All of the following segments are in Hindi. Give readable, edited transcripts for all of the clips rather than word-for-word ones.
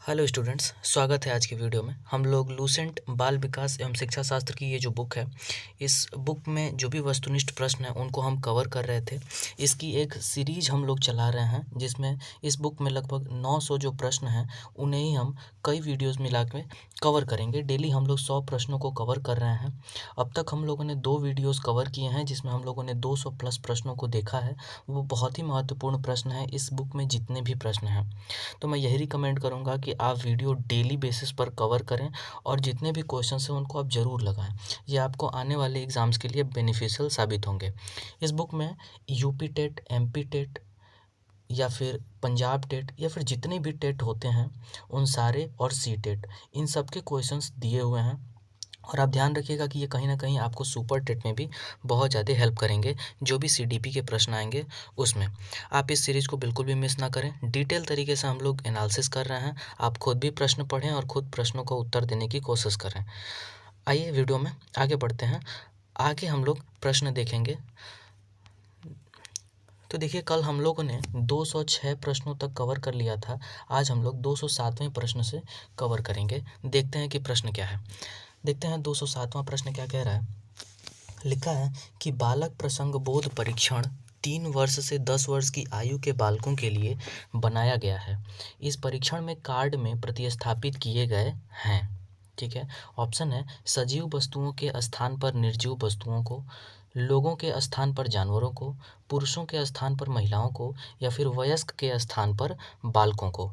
हेलो स्टूडेंट्स, स्वागत है आज की वीडियो में। हम लोग लूसेंट बाल विकास एवं शिक्षा शास्त्र की ये जो बुक है, इस बुक में जो भी वस्तुनिष्ठ प्रश्न हैं उनको हम कवर कर रहे थे। इसकी एक सीरीज हम लोग चला रहे हैं जिसमें इस बुक में लगभग 900 जो प्रश्न हैं उन्हें ही हम कई वीडियोज़ मिला के कवर करेंगे। डेली हम लोग 100 प्रश्नों को कवर कर रहे हैं। अब तक हम लोगों ने 2 वीडियोज़ कवर किए हैं जिसमें हम लोगों ने 200 प्लस प्रश्नों को देखा है। वो बहुत ही महत्वपूर्ण प्रश्न है इस बुक में जितने भी प्रश्न हैं। तो मैं यही रिकमेंड करूँगा कि आप वीडियो डेली बेसिस पर कवर करें और जितने भी क्वेश्चंस हैं उनको आप ज़रूर लगाएं। ये आपको आने वाले एग्ज़ाम्स के लिए बेनिफिशियल साबित होंगे। इस बुक में यूपी टेट, एमपी टेट या फिर पंजाब टेट या फिर जितने भी टेट होते हैं उन सारे और सी टेट, इन सब के क्वेश्चंस दिए हुए हैं। और आप ध्यान रखिएगा कि ये कहीं ना कहीं आपको सुपर टेट में भी बहुत ज़्यादा हेल्प करेंगे। जो भी सीडीपी के प्रश्न आएंगे उसमें आप इस सीरीज़ को बिल्कुल भी मिस ना करें। डिटेल तरीके से हम लोग एनालिसिस कर रहे हैं। आप खुद भी प्रश्न पढ़ें और खुद प्रश्नों का उत्तर देने की कोशिश करें। आइए वीडियो में आगे बढ़ते हैं। आगे हम लोग प्रश्न देखेंगे। तो देखिए, कल हम लोगों ने 206 प्रश्नों तक कवर कर लिया था। आज हम लोग 207वें प्रश्न से कवर करेंगे। देखते हैं कि प्रश्न क्या है। देखते हैं 207वां प्रश्न क्या कह रहा है। लिखा है कि बालक प्रसंग बोध परीक्षण 3 वर्ष से 10 वर्ष की आयु के बालकों के लिए बनाया गया है। इस परीक्षण में कार्ड में प्रतिस्थापित किए गए हैं। ठीक है। ऑप्शन है सजीव वस्तुओं के स्थान पर निर्जीव वस्तुओं को, लोगों के स्थान पर जानवरों को, पुरुषों के स्थान पर महिलाओं को या फिर वयस्क के स्थान पर बालकों को।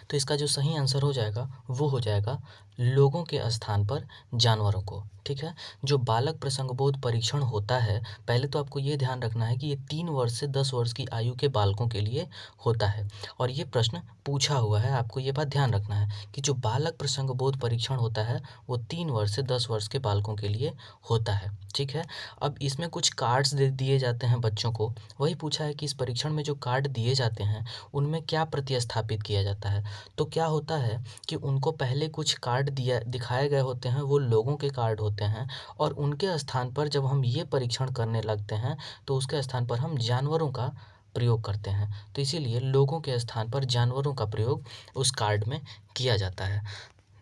तो इसका जो सही आंसर हो जाएगा वो हो जाएगा लोगों के स्थान पर जानवरों को। ठीक है। जो बालक प्रसंगबोध परीक्षण होता है, पहले तो आपको ये ध्यान रखना है कि ये 3 वर्ष से 10 वर्ष की आयु के बालकों के लिए होता है और ये प्रश्न पूछा हुआ है। आपको ये बात ध्यान रखना है कि जो बालक प्रसंगबोध परीक्षण होता है वो 3 वर्ष से 10 वर्ष के बालकों के लिए होता है। ठीक है। अब इसमें कुछ कार्ड्स दे दिए जाते हैं बच्चों को। वही पूछा है कि इस परीक्षण में जो कार्ड दिए जाते हैं उनमें क्या प्रतिस्थापित किया जाता है। तो क्या होता है कि उनको पहले कुछ कार्ड दिखाए गए होते हैं, वो लोगों के कार्ड होते हैं और उनके स्थान पर जब हम ये परीक्षण करने लगते हैं तो उसके स्थान पर हम जानवरों का प्रयोग करते हैं। तो इसीलिए लोगों के स्थान पर जानवरों का प्रयोग उस कार्ड में किया जाता है।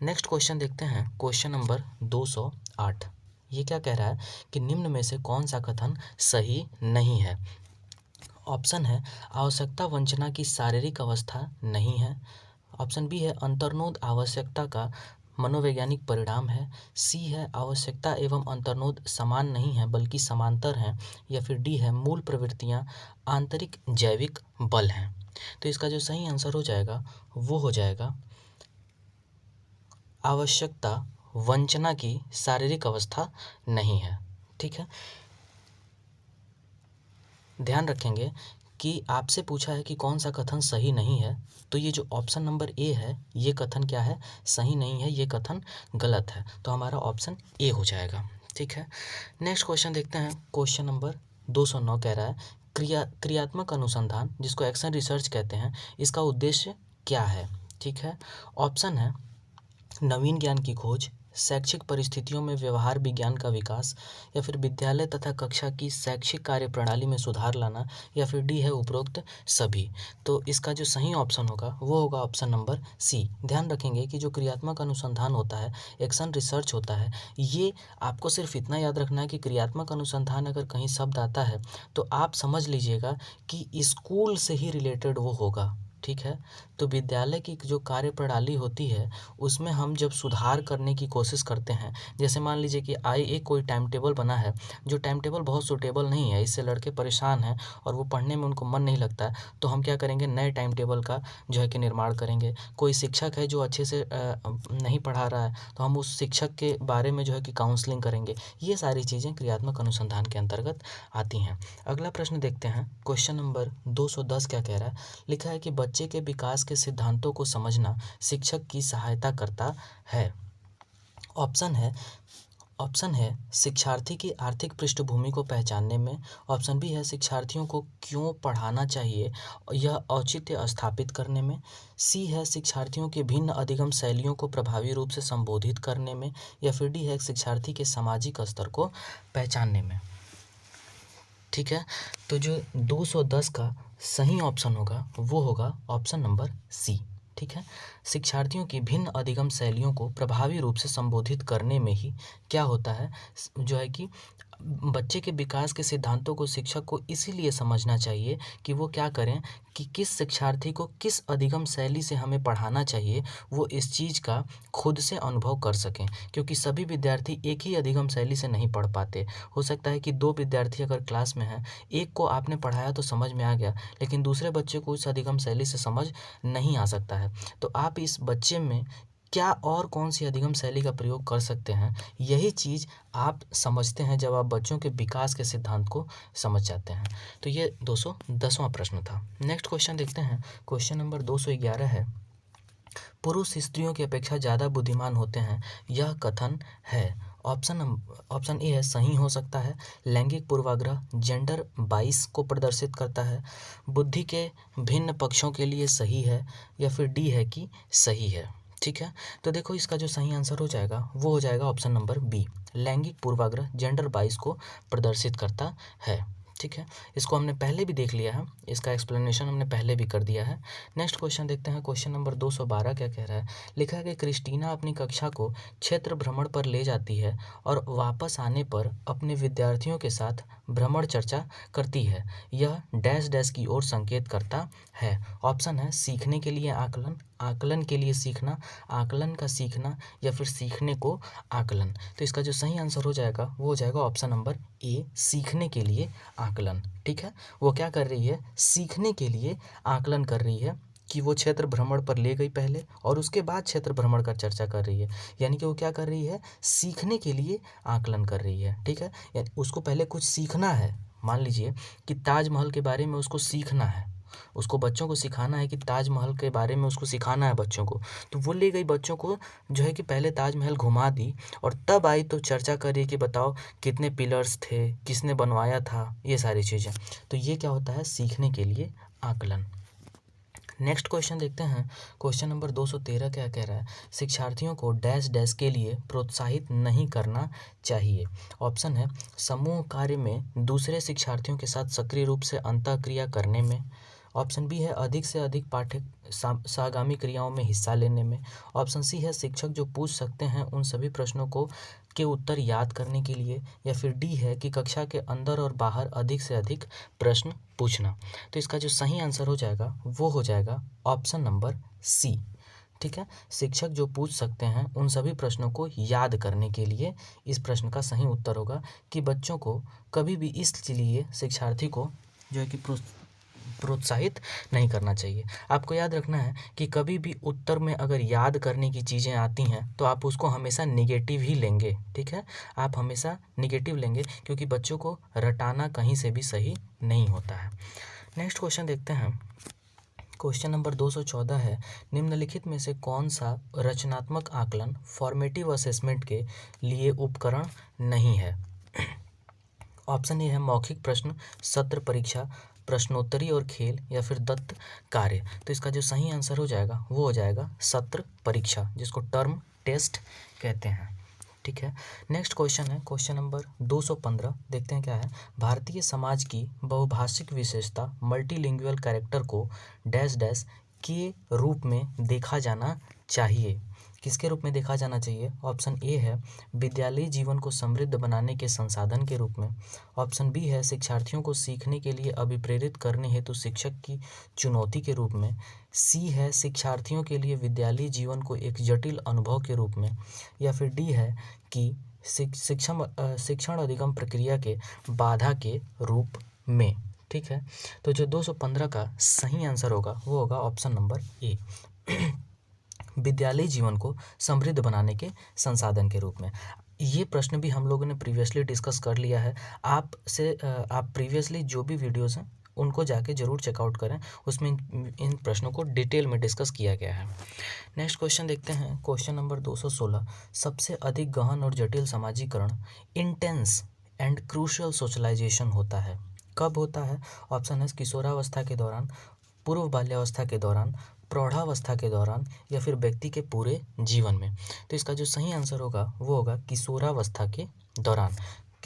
नेक्स्ट क्वेश्चन देखते हैं, क्वेश्चन नंबर 208। ये क्या कह रहा है कि निम्न में से कौन सा कथन सही नहीं है। ऑप्शन है आवश्यकता वंचना की शारीरिक अवस्था नहीं है। ऑप्शन बी है अंतर्नोद आवश्यकता का मनोवैज्ञानिक परिणाम है। सी है आवश्यकता एवं अंतर्नोद समान नहीं है बल्कि समांतर हैं। या फिर डी है मूल प्रवृत्तियां आंतरिक जैविक बल हैं। तो इसका जो सही आंसर हो जाएगा वो हो जाएगा आवश्यकता वंचना की शारीरिक अवस्था नहीं है। ठीक है। ध्यान रखेंगे कि आपसे पूछा है कि कौन सा कथन सही नहीं है, तो ये जो ऑप्शन नंबर ए है ये कथन क्या है, सही नहीं है, ये कथन गलत है। तो हमारा ऑप्शन ए हो जाएगा। ठीक है। नेक्स्ट क्वेश्चन देखते हैं, क्वेश्चन नंबर 209 कह रहा है क्रियात्मक अनुसंधान, जिसको एक्शन रिसर्च कहते हैं, इसका उद्देश्य क्या है। ठीक है। ऑप्शन है नवीन ज्ञान की खोज, शैक्षिक परिस्थितियों में व्यवहार विज्ञान का विकास, या फिर विद्यालय तथा कक्षा की शैक्षिक कार्य प्रणाली में सुधार लाना, या फिर डी है उपरोक्त सभी। तो इसका जो सही ऑप्शन होगा वो होगा ऑप्शन नंबर सी। ध्यान रखेंगे कि जो क्रियात्मक अनुसंधान होता है, एक्शन रिसर्च होता है, ये आपको सिर्फ इतना याद रखना है कि क्रियात्मक अनुसंधान अगर कहीं शब्द आता है तो आप समझ लीजिएगा कि स्कूल से ही रिलेटेड वो होगा। ठीक है। तो विद्यालय की जो कार्य प्रणाली होती है उसमें हम जब सुधार करने की कोशिश करते हैं, जैसे मान लीजिए कि एक कोई टाइम टेबल बना है, जो टाइम टेबल बहुत सूटेबल नहीं है, इससे लड़के परेशान हैं और वो पढ़ने में उनको मन नहीं लगता है, तो हम क्या करेंगे, नए टाइम टेबल का जो है कि निर्माण करेंगे। कोई शिक्षक है जो अच्छे से नहीं पढ़ा रहा है तो हम उस शिक्षक के बारे में जो है कि काउंसलिंग करेंगे। ये सारी चीज़ें क्रियात्मक अनुसंधान के अंतर्गत आती हैं। अगला प्रश्न देखते हैं, क्वेश्चन नंबर 210 क्या कह रहा है। लिखा है कि बच्चे के विकास के सिद्धांतों को समझना शिक्षक की सहायता करता है। ऑप्शन है शिक्षार्थी की आर्थिक पृष्ठभूमि को पहचानने में। ऑप्शन बी है शिक्षार्थियों को क्यों पढ़ाना चाहिए, यह औचित्य स्थापित करने में। सी है शिक्षार्थियों के भिन्न अधिगम शैलियों को प्रभावी रूप से संबोधित करने में। या फिर डी है शिक्षार्थी के सामाजिक स्तर को पहचानने में। ठीक है। तो जो 210 का सही ऑप्शन होगा वो होगा ऑप्शन नंबर सी। ठीक है। शिक्षार्थियों की भिन्न अधिगम शैलियों को प्रभावी रूप से संबोधित करने में ही क्या होता है, जो है कि बच्चे के विकास के सिद्धांतों को शिक्षक को इसीलिए समझना चाहिए कि वो क्या करें कि किस शिक्षार्थी को किस अधिगम शैली से हमें पढ़ाना चाहिए, वो इस चीज़ का खुद से अनुभव कर सकें, क्योंकि सभी विद्यार्थी एक ही अधिगम शैली से नहीं पढ़ पाते। हो सकता है कि 2 विद्यार्थी अगर क्लास में हैं, एक को आपने पढ़ाया तो समझ में आ गया, लेकिन दूसरे बच्चे को उस अधिगम शैली से समझ नहीं आ सकता है। तो आप इस बच्चे में क्या और कौन सी अधिगम शैली का प्रयोग कर सकते हैं, यही चीज़ आप समझते हैं जब आप बच्चों के विकास के सिद्धांत को समझ जाते हैं। तो ये 210वां प्रश्न था। नेक्स्ट क्वेश्चन देखते हैं। क्वेश्चन नंबर 211 है, पुरुष स्त्रियों की अपेक्षा ज़्यादा बुद्धिमान होते हैं, यह कथन है। ऑप्शन ए है सही हो सकता है, लैंगिक पूर्वाग्रह, जेंडर बाइस को प्रदर्शित करता है, बुद्धि के भिन्न पक्षों के लिए सही है, या फिर डी है कि सही है। ठीक है, तो देखो इसका जो सही आंसर हो जाएगा वो हो जाएगा ऑप्शन नंबर बी, लैंगिक पूर्वाग्रह जेंडर बाइस को प्रदर्शित करता है। ठीक है, इसको हमने पहले भी देख लिया है, इसका एक्सप्लेनेशन हमने पहले भी कर दिया है। नेक्स्ट क्वेश्चन देखते हैं। क्वेश्चन नंबर 212 क्या कह रहा है, लिखा है कि क्रिस्टीना अपनी कक्षा को क्षेत्र भ्रमण पर ले जाती है और वापस आने पर अपने विद्यार्थियों के साथ भ्रमण चर्चा करती है, यह डैश डैश की ओर संकेत करता है। ऑप्शन है सीखने के लिए आकलन, आकलन के लिए सीखना, आकलन का सीखना, या फिर सीखने को आकलन। तो इसका जो सही आंसर हो जाएगा वो हो जाएगा ऑप्शन नंबर ए, सीखने के लिए आकलन। ठीक है, वो क्या कर रही है, सीखने के लिए आकलन कर रही है, कि वो क्षेत्र भ्रमण पर ले गई पहले और उसके बाद क्षेत्र भ्रमण का चर्चा कर रही है, यानी कि वो क्या कर रही है, सीखने के लिए आकलन कर रही है। ठीक है, यानी उसको पहले कुछ सीखना है। मान लीजिए कि ताजमहल के बारे में उसको सीखना है, उसको बच्चों को सिखाना है कि ताजमहल के बारे में उसको सिखाना है बच्चों को, तो वो ले गई बच्चों को, जो है कि पहले ताजमहल घुमा दी और तब आई तो चर्चा करी कि बताओ कितने पिलर्स थे, किसने बनवाया था, ये सारी चीज़ें। तो ये क्या होता है, सीखने के लिए आकलन। नेक्स्ट क्वेश्चन देखते हैं। क्वेश्चन नंबर 213 क्या कह रहा है, शिक्षार्थियों को डैश डैश के लिए प्रोत्साहित नहीं करना चाहिए। ऑप्शन है समूह कार्य में दूसरे शिक्षार्थियों के साथ सक्रिय रूप से अंतःक्रिया करने में, ऑप्शन बी है अधिक से अधिक सहगामी क्रियाओं में हिस्सा लेने में, ऑप्शन सी है शिक्षक जो पूछ सकते हैं उन सभी प्रश्नों को के उत्तर याद करने के लिए, या फिर डी है कि कक्षा के अंदर और बाहर अधिक से अधिक प्रश्न पूछना। तो इसका जो सही आंसर हो जाएगा वो हो जाएगा ऑप्शन नंबर सी। ठीक है, शिक्षक जो पूछ सकते हैं उन सभी प्रश्नों को याद करने के लिए इस प्रश्न का सही उत्तर होगा, कि बच्चों को कभी भी इसलिए शिक्षार्थी को जो है कि प्रोत्साहित नहीं करना चाहिए। आपको याद रखना है कि कभी भी उत्तर में अगर याद करने की चीज़ें आती हैं तो आप उसको हमेशा निगेटिव ही लेंगे। ठीक है, आप हमेशा निगेटिव लेंगे, क्योंकि बच्चों को रटाना कहीं से भी सही नहीं होता है। नेक्स्ट क्वेश्चन देखते हैं। क्वेश्चन नंबर 214 है, निम्नलिखित में से कौन सा रचनात्मक आकलन फॉर्मेटिव असेसमेंट के लिए उपकरण नहीं है। ऑप्शन ए है मौखिक प्रश्न, सत्र परीक्षा, प्रश्नोत्तरी और खेल, या फिर दत्त कार्य। तो इसका जो सही आंसर हो जाएगा वो हो जाएगा सत्र परीक्षा, जिसको टर्म टेस्ट कहते हैं। ठीक है, नेक्स्ट क्वेश्चन है क्वेश्चन नंबर 215, देखते हैं क्या है। भारतीय समाज की बहुभाषिक विशेषता मल्टीलिंगुअल कैरेक्टर को डैश डैश के रूप में देखा जाना चाहिए। किसके रूप में देखा जाना चाहिए? ऑप्शन ए है विद्यालयी जीवन को समृद्ध बनाने के संसाधन के रूप में, ऑप्शन बी है शिक्षार्थियों को सीखने के लिए अभिप्रेरित करने हेतु शिक्षक की चुनौती के रूप में, सी है शिक्षार्थियों के लिए विद्यालयी जीवन को एक जटिल अनुभव के रूप में, या फिर डी है कि शिक्षण अधिगम प्रक्रिया के बाधा के रूप में। ठीक है, तो जो 215 का सही आंसर होगा वो होगा ऑप्शन नंबर ए, विद्यालयी जीवन को समृद्ध बनाने के संसाधन के रूप में। ये प्रश्न भी हम लोगों ने प्रीवियसली डिस्कस कर लिया है। आप प्रीवियसली जो भी वीडियोस हैं उनको जाके ज़रूर चेकआउट करें, उसमें इन प्रश्नों को डिटेल में डिस्कस किया गया है। नेक्स्ट क्वेश्चन देखते हैं, क्वेश्चन नंबर 216, सबसे अधिक गहन और जटिल समाजीकरण इंटेंस एंड क्रूशियल सोशलाइजेशन होता है, कब होता है? ऑप्शन है किशोरावस्था के दौरान, पूर्व बाल्यावस्था के दौरान, प्रौढ़ावस्था के दौरान, या फिर व्यक्ति के पूरे जीवन में। तो इसका जो सही आंसर होगा वो होगा किशोरावस्था के दौरान।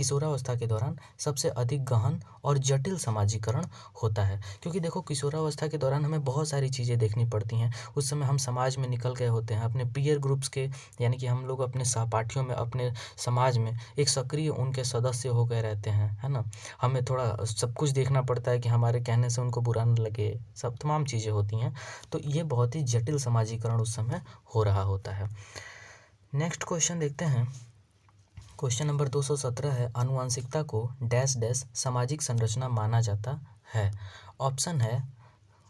किशोरावस्था के दौरान सबसे अधिक गहन और जटिल समाजीकरण होता है। क्योंकि देखो किशोरावस्था के दौरान हमें बहुत सारी चीज़ें देखनी पड़ती हैं। उस समय हम समाज में निकल गए होते हैं, अपने पीयर ग्रुप्स के, यानी कि हम लोग अपने सहपाठियों में, अपने समाज में एक सक्रिय उनके सदस्य हो गए रहते हैं, है ना। हमें थोड़ा सब कुछ देखना पड़ता है कि हमारे कहने से उनको बुरा न लगे, सब तमाम चीज़ें होती हैं। तो ये बहुत ही जटिल समाजीकरण उस समय हो रहा होता है। नेक्स्ट क्वेश्चन देखते हैं। क्वेश्चन नंबर 217 है, आनुवंशिकता को डैश डैश सामाजिक संरचना माना जाता है। ऑप्शन है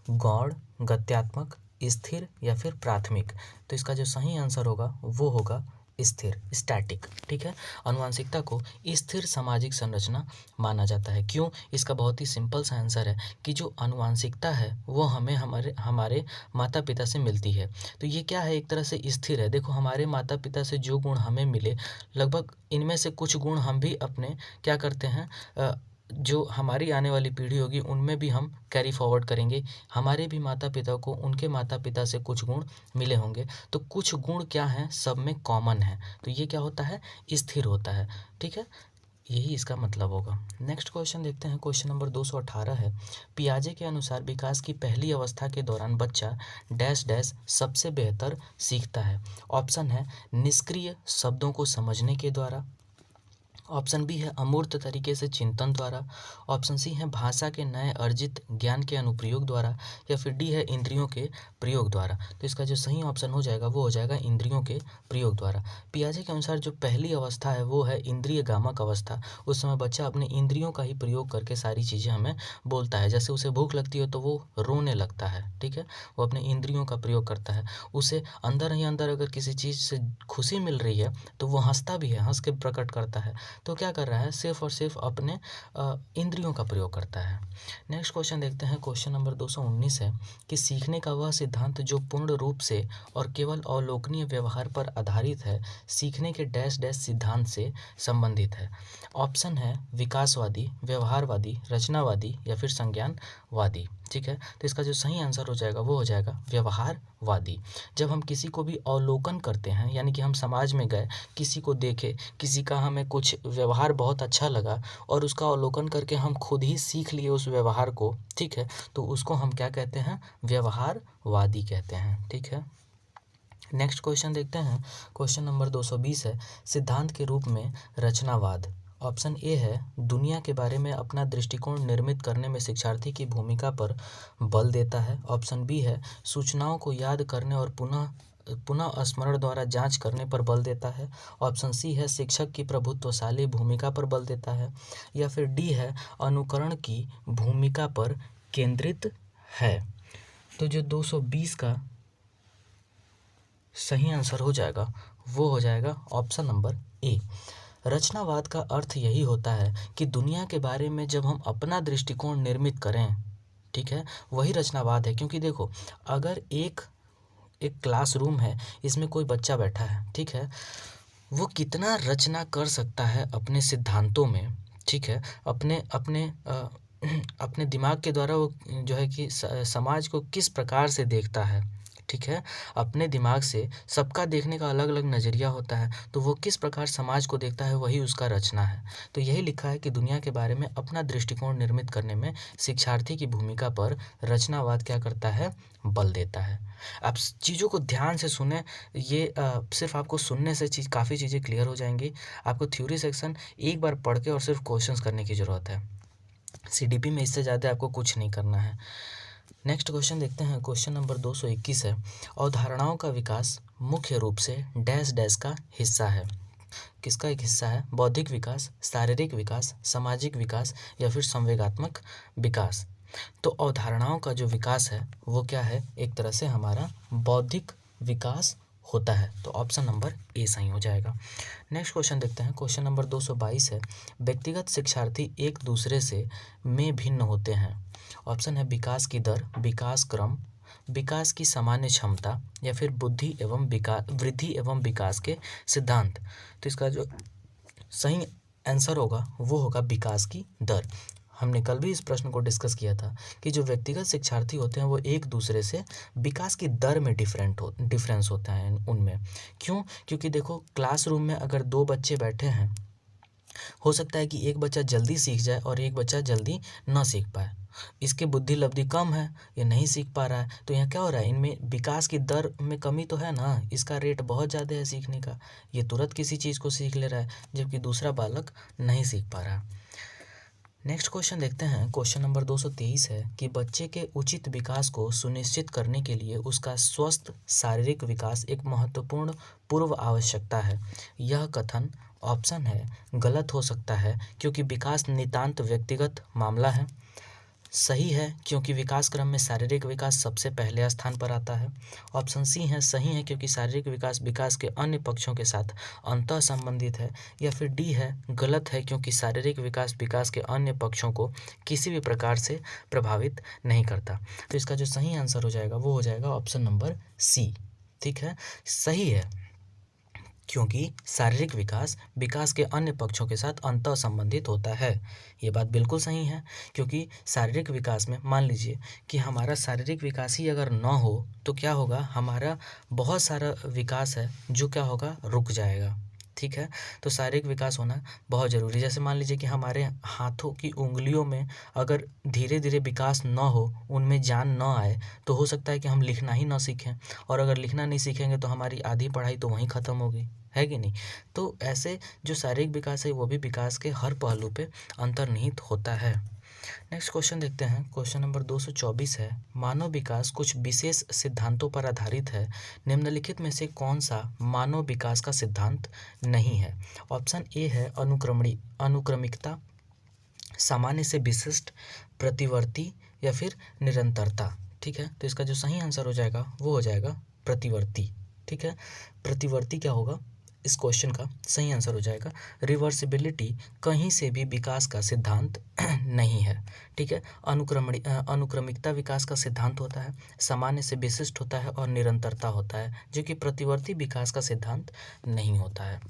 गौण, गत्यात्मक, स्थिर या फिर प्राथमिक। तो इसका जो सही आंसर होगा वो होगा स्थिर, स्टैटिक। ठीक है, आनुवंशिकता को स्थिर सामाजिक संरचना माना जाता है। क्यों? इसका बहुत ही सिंपल सा आंसर है कि जो आनुवंशिकता है वो हमें हमारे माता पिता से मिलती है। तो ये क्या है, एक तरह से स्थिर है। देखो हमारे माता पिता से जो गुण हमें मिले, लगभग इनमें से कुछ गुण हम भी अपने क्या करते हैं, जो हमारी आने वाली पीढ़ी होगी उनमें भी हम कैरी फॉरवर्ड करेंगे। हमारे भी माता पिता को उनके माता पिता से कुछ गुण मिले होंगे, तो कुछ गुण क्या हैं, सब में कॉमन है। तो ये क्या होता है, स्थिर होता है। ठीक है, यही इसका मतलब होगा। नेक्स्ट क्वेश्चन देखते हैं। क्वेश्चन नंबर 218 है, पियाजे के अनुसार विकास की पहली अवस्था के दौरान बच्चा डैश डैश सबसे बेहतर सीखता है। ऑप्शन है निष्क्रिय शब्दों को समझने के द्वारा, ऑप्शन बी है अमूर्त तरीके से चिंतन द्वारा, ऑप्शन सी है भाषा के नए अर्जित ज्ञान के अनुप्रयोग द्वारा, या फिर डी है इंद्रियों के प्रयोग द्वारा। तो इसका जो सही ऑप्शन हो जाएगा वो हो जाएगा इंद्रियों के प्रयोग द्वारा। पियाजे के अनुसार जो पहली अवस्था है वो है इंद्रिय गामक अवस्था। उस समय बच्चा अपने इंद्रियों का ही प्रयोग करके सारी चीज़ें हमें बोलता है। जैसे उसे भूख लगती है तो वो रोने लगता है, ठीक है, वो अपने इंद्रियों का प्रयोग करता है। उसे अंदर ही अंदर अगर किसी चीज़ से खुशी मिल रही है तो वो हंसता भी है, हंस के प्रकट करता है। तो क्या कर रहा है, सिर्फ और सिर्फ अपने इंद्रियों का प्रयोग करता है। नेक्स्ट क्वेश्चन देखते हैं। क्वेश्चन नंबर 219 है कि सीखने का वह सिद्धांत जो पूर्ण रूप से और केवल अवलोकनीय व्यवहार पर आधारित है, सीखने के डैश डैश सिद्धांत से संबंधित है। ऑप्शन है विकासवादी, व्यवहारवादी, रचनावादी या फिर संज्ञानवादी। ठीक है, तो इसका जो सही आंसर हो जाएगा वो हो जाएगा व्यवहारवादी। जब हम किसी को भी अवलोकन करते हैं, यानी कि हम समाज में गए, किसी को देखे, किसी का हमें कुछ व्यवहार बहुत अच्छा लगा और उसका अवलोकन करके हम खुद ही सीख लिए उस व्यवहार को, ठीक है, तो उसको हम क्या कहते हैं, व्यवहारवादी कहते हैं। ठीक है, नेक्स्ट क्वेश्चन देखते हैं। क्वेश्चन नंबर 220 है, सिद्धांत के रूप में रचनावाद। ऑप्शन ए है दुनिया के बारे में अपना दृष्टिकोण निर्मित करने में शिक्षार्थी की भूमिका पर बल देता है। ऑप्शन बी है सूचनाओं को याद करने और पुनः स्मरण द्वारा जांच करने पर बल देता है। ऑप्शन सी है शिक्षक की प्रभुत्वशाली भूमिका पर बल देता है, या फिर डी है अनुकरण की भूमिका पर केंद्रित है। तो जो 220 का सही आंसर हो जाएगा वो हो जाएगा ऑप्शन नंबर ए। रचनावाद का अर्थ यही होता है कि दुनिया के बारे में जब हम अपना दृष्टिकोण निर्मित करें, ठीक है, वही रचनावाद है। क्योंकि देखो अगर एक क्लासरूम है, इसमें कोई बच्चा बैठा है, ठीक है, वो कितना रचना कर सकता है अपने सिद्धांतों में, ठीक है, अपने अपने अपने दिमाग के द्वारा वो जो है कि समाज को किस प्रकार से देखता है, ठीक है, अपने दिमाग से सबका देखने का अलग अलग नज़रिया होता है, तो वो किस प्रकार समाज को देखता है वही उसका रचना है। तो यही लिखा है कि दुनिया के बारे में अपना दृष्टिकोण निर्मित करने में शिक्षार्थी की भूमिका पर रचनावाद क्या करता है, बल देता है। आप चीज़ों को ध्यान से सुने, ये सिर्फ आपको सुनने से काफ़ी चीज़ें क्लियर हो जाएंगी। आपको थ्योरी सेक्शन एक बार पढ़ के और सिर्फ क्वेश्चंस करने की ज़रूरत है। सीडीपी में इससे ज़्यादा आपको कुछ नहीं करना है। नेक्स्ट क्वेश्चन देखते हैं। क्वेश्चन नंबर 221 है, अवधारणाओं का विकास मुख्य रूप से डैश डैश का हिस्सा है। किसका एक हिस्सा है, बौद्धिक विकास, शारीरिक विकास, सामाजिक विकास या फिर संवेगात्मक विकास। तो अवधारणाओं का जो विकास है वो क्या है, एक तरह से हमारा बौद्धिक विकास होता है। तो ऑप्शन नंबर ए सही हो जाएगा। नेक्स्ट क्वेश्चन देखते हैं। क्वेश्चन नंबर 222 है, व्यक्तिगत शिक्षार्थी एक दूसरे से में भिन्न होते हैं। ऑप्शन है विकास की दर, विकास क्रम, विकास की सामान्य क्षमता या फिर बुद्धि एवं विकास, वृद्धि एवं विकास के सिद्धांत। तो इसका जो सही आंसर होगा वो होगा विकास की दर। हमने कल भी इस प्रश्न को डिस्कस किया था कि जो व्यक्तिगत शिक्षार्थी होते हैं वो एक दूसरे से विकास की दर में डिफरेंस होता है उनमें। क्यों? क्योंकि देखो क्लासरूम में अगर दो बच्चे बैठे हैं हो सकता है कि एक बच्चा जल्दी सीख जाए और एक बच्चा जल्दी ना सीख पाए, इसकी बुद्धि लब्धि कम है, ये नहीं सीख पा रहा है, तो यहाँ क्या हो रहा है, इनमें विकास की दर में कमी तो है ना, इसका रेट बहुत ज़्यादा है सीखने का, ये तुरंत किसी चीज़ को सीख ले रहा है, जबकि दूसरा बालक नहीं सीख पा रहा। नेक्स्ट क्वेश्चन देखते हैं, क्वेश्चन नंबर 223 है कि बच्चे के उचित विकास को सुनिश्चित करने के लिए उसका स्वस्थ शारीरिक विकास एक महत्वपूर्ण पूर्व आवश्यकता है। यह कथन ऑप्शन है गलत हो सकता है क्योंकि विकास नितांत व्यक्तिगत मामला है, सही है क्योंकि विकास क्रम में शारीरिक विकास सबसे पहले स्थान पर आता है, ऑप्शन सी है सही है क्योंकि शारीरिक विकास विकास के अन्य पक्षों के साथ अंतः संबंधित है, या फिर डी है गलत है क्योंकि शारीरिक विकास विकास के अन्य पक्षों को किसी भी प्रकार से प्रभावित नहीं करता। तो इसका जो सही आंसर हो जाएगा वो हो जाएगा ऑप्शन नंबर सी। ठीक है, सही है क्योंकि शारीरिक विकास विकास के अन्य पक्षों के साथ अंतः संबंधित होता है। ये बात बिल्कुल सही है क्योंकि शारीरिक विकास में मान लीजिए कि हमारा शारीरिक विकास ही अगर ना हो तो क्या होगा, हमारा बहुत सारा विकास है जो क्या होगा, रुक जाएगा। ठीक है, तो शारीरिक विकास होना बहुत ज़रूरी है। जैसे मान लीजिए कि हमारे हाथों की उंगलियों में अगर धीरे धीरे विकास ना हो, उनमें जान ना आए, तो हो सकता है कि हम लिखना ही ना सीखें, और अगर लिखना नहीं सीखेंगे तो हमारी आधी पढ़ाई तो वहीं ख़त्म हो गई, है कि नहीं। तो ऐसे जो शारीरिक विकास है वो भी विकास के हर पहलू पे अंतर्निहित होता है। नेक्स्ट क्वेश्चन देखते हैं, क्वेश्चन नंबर 224 है मानव विकास कुछ विशेष सिद्धांतों पर आधारित है, निम्नलिखित में से कौन सा मानव विकास का सिद्धांत नहीं है। ऑप्शन ए है अनुक्रमिकता, सामान्य से विशिष्ट, प्रतिवर्ती, या फिर निरंतरता। ठीक है, तो इसका जो सही आंसर हो जाएगा वो हो जाएगा प्रतिवर्ती। ठीक है, प्रतिवर्ती क्या होगा, इस क्वेश्चन का सही आंसर हो जाएगा रिवर्सिबिलिटी कहीं से भी विकास का सिद्धांत नहीं है। ठीक है, अनुक्रमिकता विकास का सिद्धांत होता है, सामान्य से विशिष्ट होता है और निरंतरता होता है, जो कि प्रतिवर्ती विकास का सिद्धांत नहीं होता है।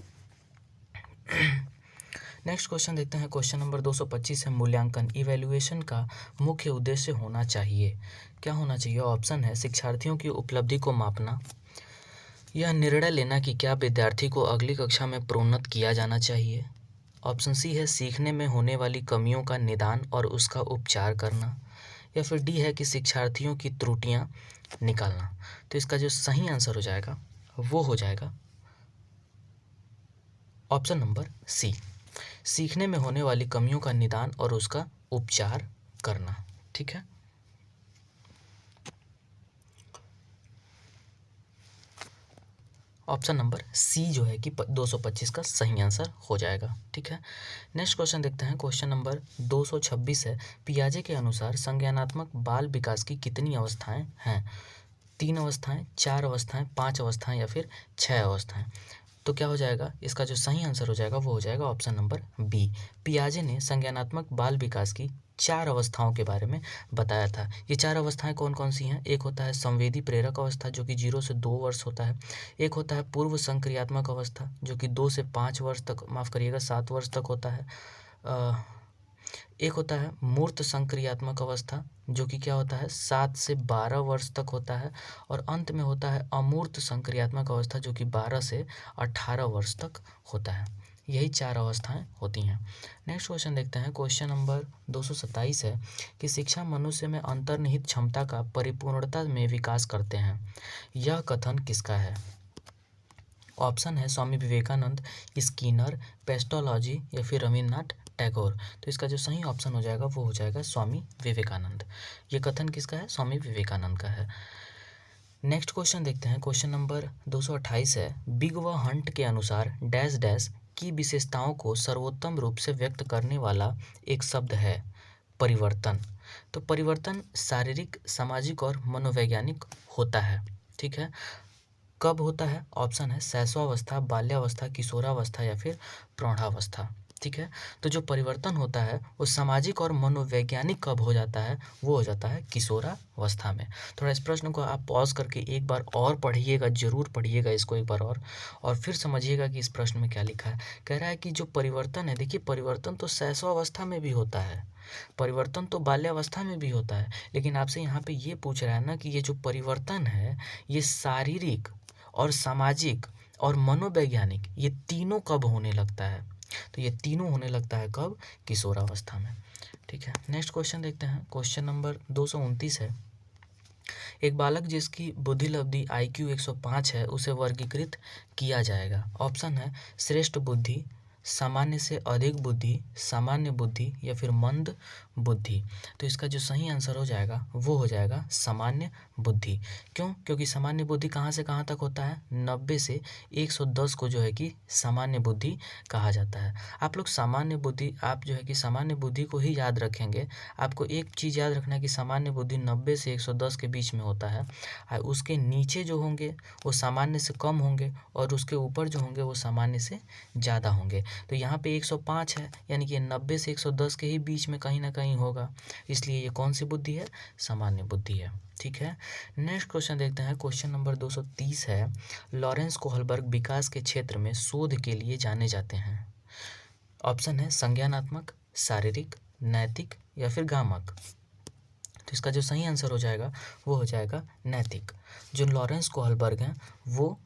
नेक्स्ट क्वेश्चन देखते हैं, क्वेश्चन नंबर 225 है मूल्यांकन इवैल्यूएशन का मुख्य उद्देश्य होना चाहिए। क्या होना चाहिए, ऑप्शन है शिक्षार्थियों की उपलब्धि को मापना, यह निर्णय लेना कि क्या विद्यार्थी को अगली कक्षा में प्रोन्नत किया जाना चाहिए, ऑप्शन सी है सीखने में होने वाली कमियों का निदान और उसका उपचार करना, या फिर डी है कि शिक्षार्थियों की त्रुटियां निकालना। तो इसका जो सही आंसर हो जाएगा वो हो जाएगा ऑप्शन नंबर सी, सीखने में होने वाली कमियों का निदान और उसका उपचार करना। ठीक है, ऑप्शन नंबर सी जो है कि 225 का सही आंसर हो जाएगा। ठीक है, नेक्स्ट क्वेश्चन देखते हैं, क्वेश्चन नंबर 226 है पियाजे के अनुसार संज्ञानात्मक बाल विकास की कितनी अवस्थाएं हैं, 3 अवस्थाएं, 4 अवस्थाएं, 5 अवस्थाएं, या फिर 6 अवस्थाएं। तो क्या हो जाएगा, इसका जो सही आंसर हो जाएगा वो हो जाएगा ऑप्शन नंबर बी, पियाजे ने संज्ञानात्मक बाल विकास की 4 अवस्थाओं के बारे में बताया था। ये 4 अवस्थाएं कौन कौन सी हैं, एक होता है संवेदी प्रेरक अवस्था जो कि 0 से 2 वर्ष होता है, एक होता है पूर्व संक्रियात्मक अवस्था जो कि 2 से 5 वर्ष तक, माफ़ करिएगा 7 वर्ष तक होता है, एक होता है मूर्त संक्रियात्मक अवस्था जो कि क्या होता है 7 से 12 वर्ष तक होता है, और अंत में होता है अमूर्त संक्रियात्मक अवस्था जो कि 12 से 18 वर्ष तक होता है। यही 4 अवस्थाएं होती हैं। नेक्स्ट क्वेश्चन देखते हैं, क्वेश्चन नंबर 227 है कि शिक्षा मनुष्य में अंतर्निहित क्षमता का परिपूर्णता में विकास करते हैं, यह कथन किसका है। ऑप्शन है स्वामी विवेकानंद, स्किनर, पेस्टोलॉजी, या फिर रविन्द्रनाथ टैगोर। तो इसका जो सही ऑप्शन हो जाएगा वो हो जाएगा स्वामी विवेकानंद। ये कथन किसका है, स्वामी विवेकानंद का है। नेक्स्ट क्वेश्चन देखते हैं, क्वेश्चन नंबर 228 है बिग व हंट के अनुसार डैश डैश की विशेषताओं को सर्वोत्तम रूप से व्यक्त करने वाला एक शब्द है परिवर्तन। तो परिवर्तन शारीरिक, सामाजिक और मनोवैज्ञानिक होता है। ठीक है, कब होता है, ऑप्शन है शैशवावस्था, बाल्यावस्था, किशोरावस्था, या फिर प्रौढ़ावस्था। ठीक है, तो जो परिवर्तन होता है वो सामाजिक और मनोवैज्ञानिक कब हो जाता है, वो हो जाता है किशोरावस्था में। थोड़ा इस प्रश्न को आप पॉज करके एक बार और पढ़िएगा, जरूर पढ़िएगा इसको एक बार और फिर समझिएगा कि इस प्रश्न में क्या लिखा है। कह रहा है कि जो परिवर्तन है, देखिए परिवर्तन तो शैशवावस्था में भी होता है, परिवर्तन तो बाल्यावस्था में भी होता है, लेकिन आपसे यहाँ पे ये पूछ रहा है ना कि ये जो परिवर्तन है ये शारीरिक और सामाजिक और मनोवैज्ञानिक ये तीनों कब होने लगता है। तो ये तीनों होने लगता है कब? किशोरावस्था में। ठीक है, नेक्स्ट क्वेश्चन देखते हैं। क्वेश्चन नंबर 229 है, एक बालक जिसकी बुद्धि लब्धि IQ 105 है उसे वर्गीकृत किया जाएगा। ऑप्शन है श्रेष्ठ बुद्धि, सामान्य से अधिक बुद्धि, सामान्य बुद्धि या फिर मंद बुद्धि। तो इसका जो सही आंसर हो जाएगा वो हो जाएगा सामान्य बुद्धि। क्यों? क्योंकि सामान्य बुद्धि कहाँ से कहाँ तक होता है? 90 से 110 को जो है कि सामान्य बुद्धि कहा जाता है। आप लोग सामान्य बुद्धि, आप जो है कि सामान्य बुद्धि को ही याद रखेंगे। आपको एक चीज़ याद रखना है कि सामान्य बुद्धि 90 से 110 के बीच में होता है, और उसके नीचे जो होंगे वो सामान्य से कम होंगे और उसके ऊपर जो होंगे वो सामान्य से ज़्यादा होंगे। तो यहाँ पे 105 है, यानी कि 90 से 110 के ही बीच में कहीं ना कहीं होगा, इसलिए ये कौन सी बुद्धि है? सामान्य बुद्धि है। ठीक है, नेक्स्ट क्वेश्चन देखते हैं। क्वेश्चन नंबर 230 है, लॉरेंस कोहलबर्ग विकास के क्षेत्र में शोध के लिए जाने जाते हैं। ऑप्शन है संज्ञानात्मक, शारीरिक, नैतिक या फिर गामक। तो इसका जो सही आंसर हो जाएगा वो हो जाएगा नैतिक। जो लॉरेंस कोहलबर्ग हैं वो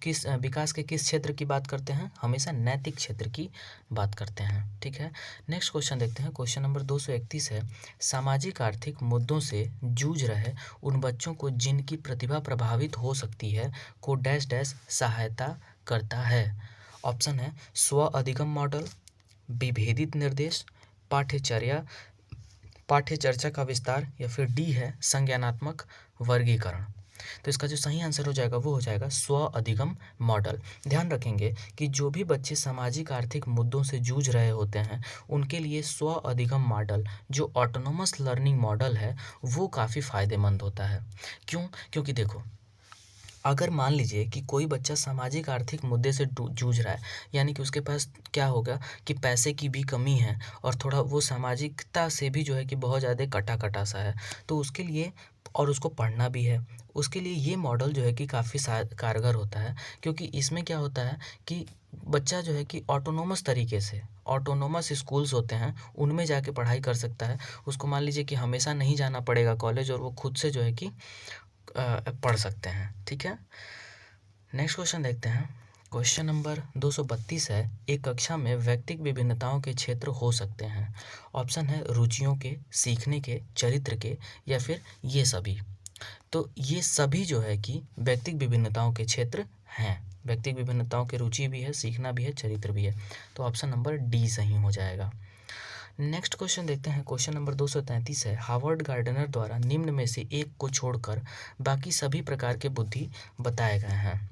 किस विकास के किस क्षेत्र की बात करते हैं? हमेशा नैतिक क्षेत्र की बात करते हैं। ठीक है, नेक्स्ट क्वेश्चन देखते हैं। क्वेश्चन नंबर 231 है, सामाजिक आर्थिक मुद्दों से जूझ रहे उन बच्चों को जिनकी प्रतिभा प्रभावित हो सकती है को डैश डैश सहायता करता है। ऑप्शन है स्व अधिगम मॉडल, विभेदित निर्देश, पाठ्यचर्या पाठ्यचर्चा का विस्तार या फिर डी है संज्ञानात्मक वर्गीकरण। तो इसका जो सही आंसर हो जाएगा वो हो जाएगा स्व अधिगम मॉडल। ध्यान रखेंगे कि जो भी बच्चे सामाजिक आर्थिक मुद्दों से जूझ रहे होते हैं उनके लिए स्व अधिगम मॉडल जो ऑटोनोमस लर्निंग मॉडल है वो काफ़ी फ़ायदेमंद होता है। क्यों? क्योंकि देखो, अगर मान लीजिए कि कोई बच्चा सामाजिक आर्थिक मुद्दे से जूझ रहा है, यानी कि उसके पास क्या होगा कि पैसे की भी कमी है और थोड़ा वो सामाजिकता से भी जो है कि बहुत ज़्यादा कटा कटा सा है, तो उसके लिए, और उसको पढ़ना भी है, उसके लिए ये मॉडल जो है कि काफ़ी कारगर होता है। क्योंकि इसमें क्या होता है कि बच्चा जो है कि ऑटोनोमस तरीके से, ऑटोनोमस स्कूल्स होते हैं उनमें जाके पढ़ाई कर सकता है। उसको मान लीजिए कि हमेशा नहीं जाना पड़ेगा कॉलेज, और वो खुद से जो है कि पढ़ सकते हैं। ठीक है, नेक्स्ट क्वेश्चन देखते हैं। क्वेश्चन नंबर 232 है, एक कक्षा में व्यक्तिक विभिन्नताओं के क्षेत्र हो सकते हैं। ऑप्शन है रुचियों के, सीखने के, चरित्र के या फिर ये सभी। तो ये सभी जो है कि व्यक्तिक विभिन्नताओं के क्षेत्र हैं। व्यक्तिक विभिन्नताओं की रुचि भी है, सीखना भी है, चरित्र भी है। तो ऑप्शन नंबर डी सही हो जाएगा। नेक्स्ट क्वेश्चन देखते हैं। क्वेश्चन नंबर 233 है, हार्वर्ड गार्डनर द्वारा निम्न में से एक को छोड़कर बाकी सभी प्रकार के बुद्धि बताए गए हैं।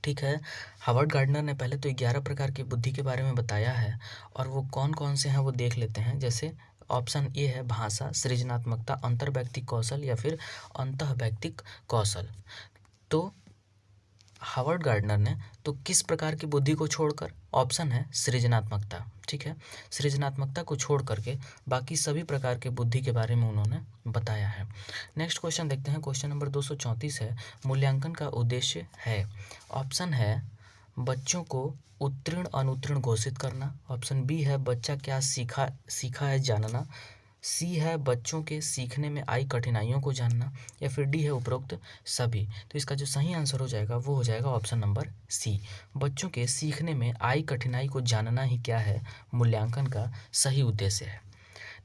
ठीक है, हार्वर्ड गार्डनर ने पहले तो 11 प्रकार की बुद्धि के बारे में बताया है, और वो कौन कौन से हैं वो देख लेते हैं। जैसे ऑप्शन ए है भाषा, सृजनात्मकता, अंतर्वैयक्तिक कौशल या फिर अंतःवैयक्तिक कौशल। तो हार्वर्ड गार्डनर ने तो किस प्रकार की बुद्धि को छोड़कर, ऑप्शन है सृजनात्मकता। ठीक है, सृजनात्मकता को छोड़ करके बाकी सभी प्रकार के बुद्धि के बारे में उन्होंने बताया है। नेक्स्ट क्वेश्चन देखते हैं। क्वेश्चन नंबर 234 है, मूल्यांकन का उद्देश्य है। ऑप्शन है बच्चों को उत्तीर्ण अनुत्तीर्ण घोषित करना। ऑप्शन बी है बच्चा क्या सीखा है जानना। सी है बच्चों के सीखने में आई कठिनाइयों को जानना, या फिर डी है उपरोक्त सभी। तो इसका जो सही आंसर हो जाएगा वो हो जाएगा ऑप्शन नंबर सी। बच्चों के सीखने में आई कठिनाई को जानना ही क्या है, मूल्यांकन का सही उद्देश्य है।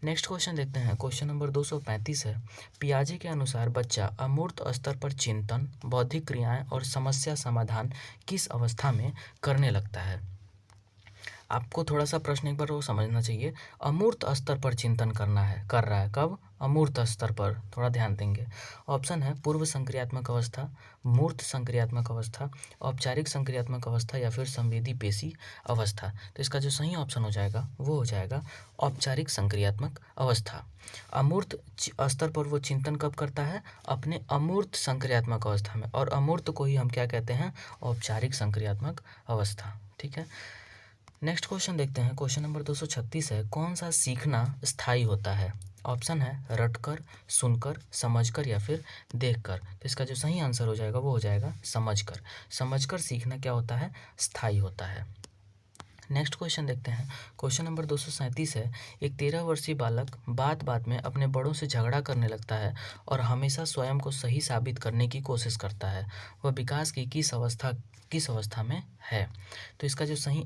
नेक्स्ट क्वेश्चन देखते हैं। क्वेश्चन नंबर 235 है, पियाजे के अनुसार बच्चा अमूर्त स्तर पर चिंतन, बौद्धिक क्रियाएं और समस्या समाधान किस अवस्था में करने लगता है। आपको थोड़ा सा प्रश्न एक बार वो समझना चाहिए। अमूर्त स्तर पर चिंतन कर रहा है कब? अमूर्त स्तर पर, थोड़ा ध्यान देंगे। ऑप्शन है पूर्व संक्रियात्मक अवस्था, मूर्त संक्रियात्मक अवस्था, औपचारिक संक्रियात्मक अवस्था या फिर संवेदी पेशी अवस्था। तो इसका जो सही ऑप्शन हो जाएगा वो हो जाएगा औपचारिक संक्रियात्मक अवस्था। अमूर्त स्तर पर वो चिंतन कब करता है? अपने अमूर्त संक्रियात्मक अवस्था में, और अमूर्त को ही हम क्या कहते हैं? औपचारिक संक्रियात्मक अवस्था। ठीक है, नेक्स्ट क्वेश्चन देखते हैं। क्वेश्चन नंबर 236 है, कौन सा सीखना स्थायी होता है। ऑप्शन है रटकर, सुनकर, समझकर या फिर देखकर। तो इसका जो सही आंसर हो जाएगा वो हो जाएगा समझकर। समझकर सीखना क्या होता है? स्थायी होता है। नेक्स्ट क्वेश्चन देखते हैं। क्वेश्चन नंबर 237 है। एक 13 वर्षीय बालक बात बात में अपने बड़ों से झगड़ा करने लगता है और हमेशा स्वयं को सही साबित करने की कोशिश करता है। वह विकास की किस अवस्था में है? तो इसका जो सही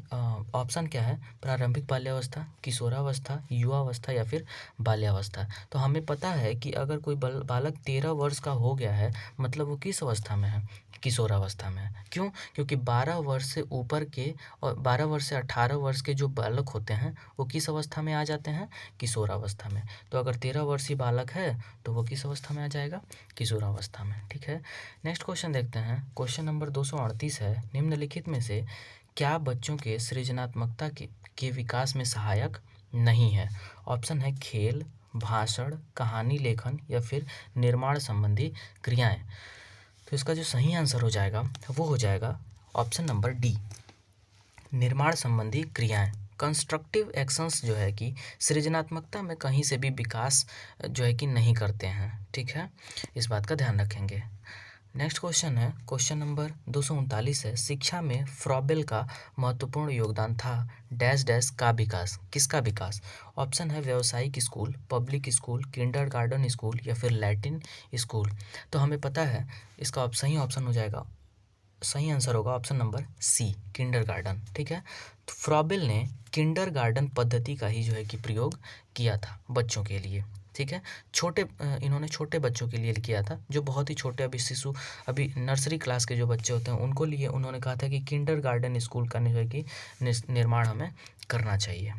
ऑप्शन क्या है? प्रारंभिक बाल्यावस्था, किशोरावस्था, युवावस्था या फिर बाल्यावस्था। तो हमें पता है कि अगर कोई बालक 13 वर्ष का हो गया है, मतलब वो किस अवस्था में है? किशोरावस्था में है। क्यों? क्योंकि 12 वर्ष से ऊपर के और 12 वर्ष से 18 वर्ष के जो बालक होते हैं वो किस अवस्था में आ जाते हैं? किशोरावस्था में। तो अगर 13 वर्षीय बालक है तो वो किस अवस्था में आ जाएगा? किशोरावस्था में। ठीक है। नेक्स्ट क्वेश्चन देखते हैं। क्वेश्चन नंबर 238 है। निम्नलिखित में से क्या बच्चों के सृजनात्मकता के विकास में सहायक नहीं है? ऑप्शन है खेल, भाषण, कहानी लेखन या फिर निर्माण संबंधी क्रियाएं। तो इसका जो सही आंसर हो जाएगा वो हो जाएगा ऑप्शन नंबर डी, निर्माण संबंधी क्रियाएं। कंस्ट्रक्टिव एक्शंस जो है कि सृजनात्मकता में कहीं से भी विकास जो है कि नहीं करते हैं। ठीक है, इस बात का ध्यान रखेंगे। नेक्स्ट क्वेश्चन है। क्वेश्चन नंबर 239 है। शिक्षा में फ्रॉबेल का महत्वपूर्ण योगदान था डैश डैश का विकास। किसका विकास? ऑप्शन है व्यावसायिक school, public school, kindergarten school या फिर लैटिन स्कूल। तो हमें पता है इसका सही ऑप्शन हो जाएगा, सही आंसर होगा ऑप्शन नंबर सी, किंडरगार्टन। ठीक है, तो फ्रॉबेल ने किंडरगार्टन पद्धति का ही जो है कि प्रयोग किया था बच्चों के लिए। ठीक है, इन्होंने छोटे बच्चों के लिए किया था, जो बहुत ही छोटे अभी नर्सरी क्लास के जो बच्चे होते हैं उनको लिए उन्होंने कहा था कि किंडरगार्टन स्कूल का जो है कि निर्माण हमें करना चाहिए।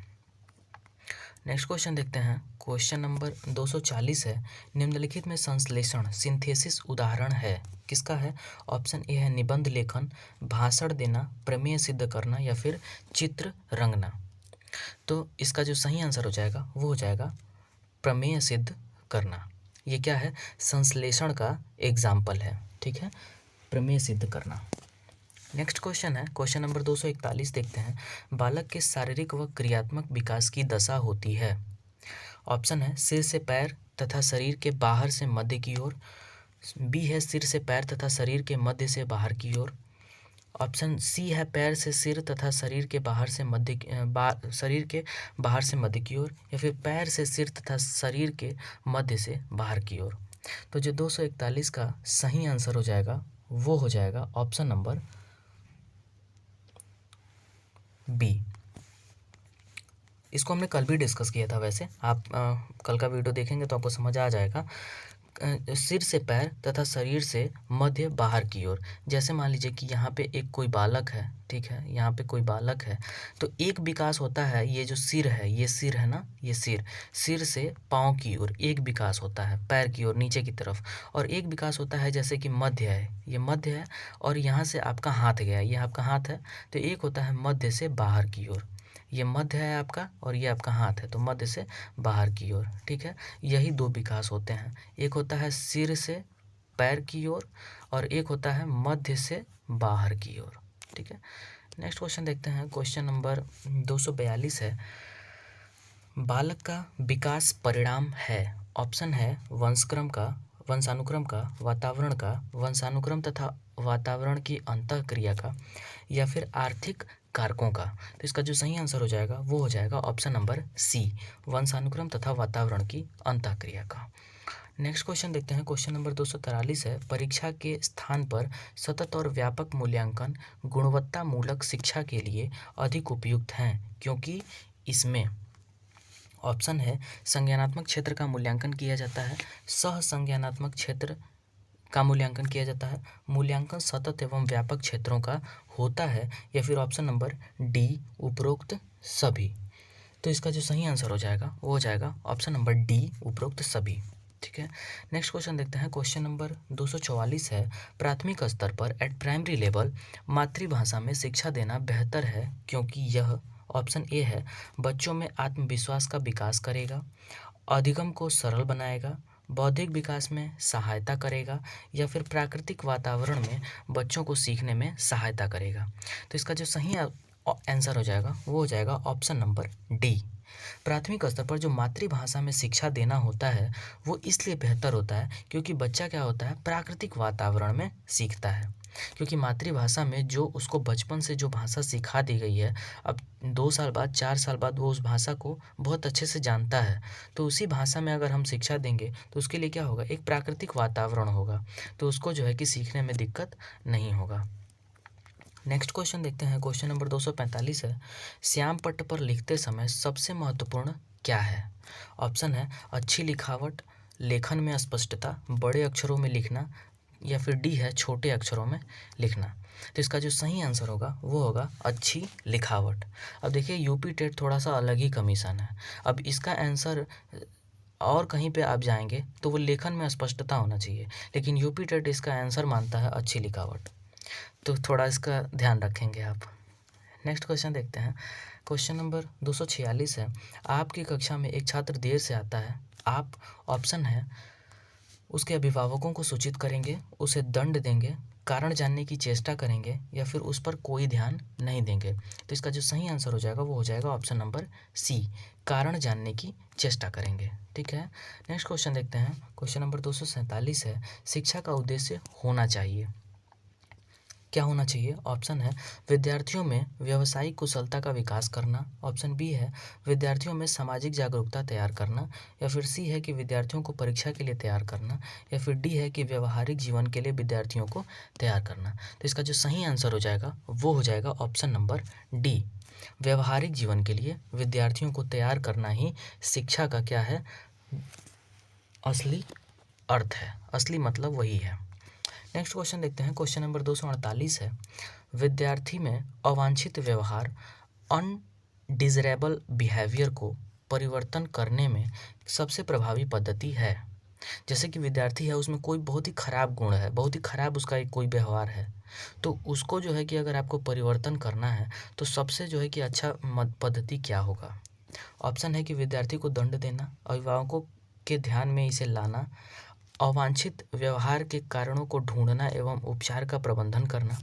नेक्स्ट क्वेश्चन देखते हैं। क्वेश्चन नंबर 240 है। निम्नलिखित में संश्लेषण सिंथेसिस उदाहरण है, किसका है? ऑप्शन ए है निबंध लेखन, भाषण देना, प्रमेय सिद्ध करना या फिर चित्र रंगना। तो इसका जो सही आंसर हो जाएगा वो हो जाएगा प्रमेय सिद्ध करना। ये क्या है? संश्लेषण का एग्जाम्पल है। ठीक है, प्रमेय सिद्ध करना। नेक्स्ट क्वेश्चन है। क्वेश्चन नंबर 241 देखते हैं। बालक के शारीरिक व क्रियात्मक विकास की दशा होती है। ऑप्शन है सिर से पैर तथा शरीर के बाहर से मध्य की ओर, बी है सिर से पैर तथा शरीर के मध्य से बाहर की ओर, ऑप्शन सी है पैर से सिर तथा शरीर के बाहर से शरीर के बाहर से मध्य की ओर, या फिर पैर से सिर तथा शरीर के मध्य से बाहर की ओर। तो जो 241 का सही आंसर हो जाएगा वो हो जाएगा ऑप्शन नंबर बी। इसको हमने कल भी डिस्कस किया था। वैसे आप कल का वीडियो देखेंगे तो आपको समझ आ जाएगा। सिर से पैर तथा शरीर से मध्य बाहर की ओर। जैसे मान लीजिए कि यहाँ पे एक कोई बालक है, ठीक है, यहाँ पे कोई बालक है, तो एक विकास होता है, ये जो सिर है, ये सिर है ना, ये सिर से पाँव की ओर एक विकास होता है, पैर की ओर नीचे की तरफ। और एक विकास होता है जैसे कि मध्य है, ये मध्य है, और यहाँ से आपका हाथ गया, ये आपका हाथ है, तो एक होता है मध्य से बाहर की ओर। ये मध्य है आपका और ये आपका हाथ है, तो मध्य से बाहर की ओर। ठीक है, यही दो विकास होते हैं। एक होता है सिर से पैर की ओर और एक होता है मध्य से बाहर की ओर। ठीक है, नेक्स्ट क्वेश्चन देखते हैं। क्वेश्चन नंबर 242 है। बालक का विकास परिणाम है। ऑप्शन है वंशानुक्रम का, वातावरण का, वंशानुक्रम तथा वातावरण की अंतःक्रिया का, या फिर आर्थिक कारकों का। तो इसका जो सही आंसर हो जाएगा वो हो जाएगा ऑप्शन नंबर सी, वंशानुक्रम तथा वातावरण की अंतःक्रिया का। नेक्स्ट क्वेश्चन देखते हैं। क्वेश्चन नंबर 243 है। परीक्षा के स्थान पर सतत और व्यापक मूल्यांकन गुणवत्तामूलक शिक्षा के लिए अधिक उपयुक्त हैं, क्योंकि इसमें ऑप्शन है संज्ञानात्मक क्षेत्र का मूल्यांकन किया जाता है, सह संज्ञानात्मक क्षेत्र का मूल्यांकन किया जाता है, मूल्यांकन सतत एवं व्यापक क्षेत्रों का होता है, या फिर ऑप्शन नंबर डी उपरोक्त सभी। तो इसका जो सही आंसर हो जाएगा वो हो जाएगा ऑप्शन नंबर डी उपरोक्त सभी। ठीक है, नेक्स्ट क्वेश्चन देखते हैं। क्वेश्चन नंबर 244 है। प्राथमिक स्तर पर एट प्राइमरी लेवल मातृभाषा में शिक्षा देना बेहतर है, क्योंकि यह ऑप्शन ए है बच्चों में आत्मविश्वास का विकास करेगा, अधिगम को सरल बनाएगा, बौद्धिक विकास में सहायता करेगा, या फिर प्राकृतिक वातावरण में बच्चों को सीखने में सहायता करेगा। तो इसका जो सही आंसर हो जाएगा वो हो जाएगा ऑप्शन नंबर डी। प्राथमिक स्तर पर जो मातृभाषा में शिक्षा देना होता है वो इसलिए बेहतर होता है क्योंकि बच्चा क्या होता है, प्राकृतिक वातावरण में सीखता है। क्योंकि मातृभाषा में जो उसको बचपन से जो भाषा सिखा दी गई है, अब 2 साल बाद 4 साल बाद वो उस भाषा को बहुत अच्छे से जानता है, तो उसी भाषा में अगर हम शिक्षा देंगे तो उसके लिए क्या होगा, एक प्राकृतिक वातावरण होगा, तो उसको जो है कि सीखने में दिक्कत नहीं होगा। नेक्स्ट क्वेश्चन देखते हैं। क्वेश्चन नंबर 245 है, श्याम पट्ट पर लिखते समय सबसे महत्वपूर्ण क्या है? ऑप्शन है अच्छी लिखावट, लेखन में स्पष्टता, बड़े अक्षरों में लिखना, या फिर डी है छोटे अक्षरों में लिखना। तो इसका जो सही आंसर होगा वो होगा अच्छी लिखावट। अब देखिए यूपी टेट थोड़ा सा अलग ही कमीशन है। अब इसका आंसर और कहीं पे आप जाएंगे तो वो लेखन में स्पष्टता होना चाहिए, लेकिन यूपी टेट इसका आंसर मानता है अच्छी लिखावट, तो थोड़ा इसका ध्यान रखेंगे आप। नेक्स्ट क्वेश्चन देखते हैं। क्वेश्चन नंबर 246 है, आपकी कक्षा में एक छात्र देर से आता है, आप ऑप्शन है उसके अभिभावकों को सूचित करेंगे, उसे दंड देंगे, कारण जानने की चेष्टा करेंगे, या फिर उस पर कोई ध्यान नहीं देंगे। तो इसका जो सही आंसर हो जाएगा वो हो जाएगा ऑप्शन नंबर सी, कारण जानने की चेष्टा करेंगे। ठीक है, नेक्स्ट क्वेश्चन देखते हैं। क्वेश्चन नंबर 247 है, शिक्षा का उद्देश्य होना चाहिए, क्या होना चाहिए? ऑप्शन है विद्यार्थियों में व्यावसायिक कुशलता का विकास करना, ऑप्शन बी है विद्यार्थियों में सामाजिक जागरूकता तैयार करना, या फिर सी है कि विद्यार्थियों को परीक्षा के लिए तैयार करना, या फिर डी है कि व्यवहारिक जीवन के लिए विद्यार्थियों को तैयार करना। तो इसका जो सही आंसर हो जाएगा वो हो जाएगा ऑप्शन नंबर डी, व्यवहारिक जीवन के लिए विद्यार्थियों को तैयार करना ही शिक्षा का क्या है, असली अर्थ है, असली मतलब वही है। नेक्स्ट क्वेश्चन देखते हैं। क्वेश्चन नंबर 248 है, विद्यार्थी में अवांछित व्यवहार, अनडिजरेबल बिहेवियर को परिवर्तन करने में सबसे प्रभावी पद्धति है। जैसे कि विद्यार्थी है, उसमें कोई बहुत ही खराब गुण है, बहुत ही खराब उसका एक कोई व्यवहार है, तो उसको जो है कि अगर आपको परिवर्तन करना है तो सबसे जो है कि अच्छा पद्धति क्या होगा? ऑप्शन है कि विद्यार्थी को दंड देना, अभिभावकों के ध्यान में इसे लाना, अवांछित व्यवहार के कारणों को ढूंढना एवं उपचार का प्रबंधन करना,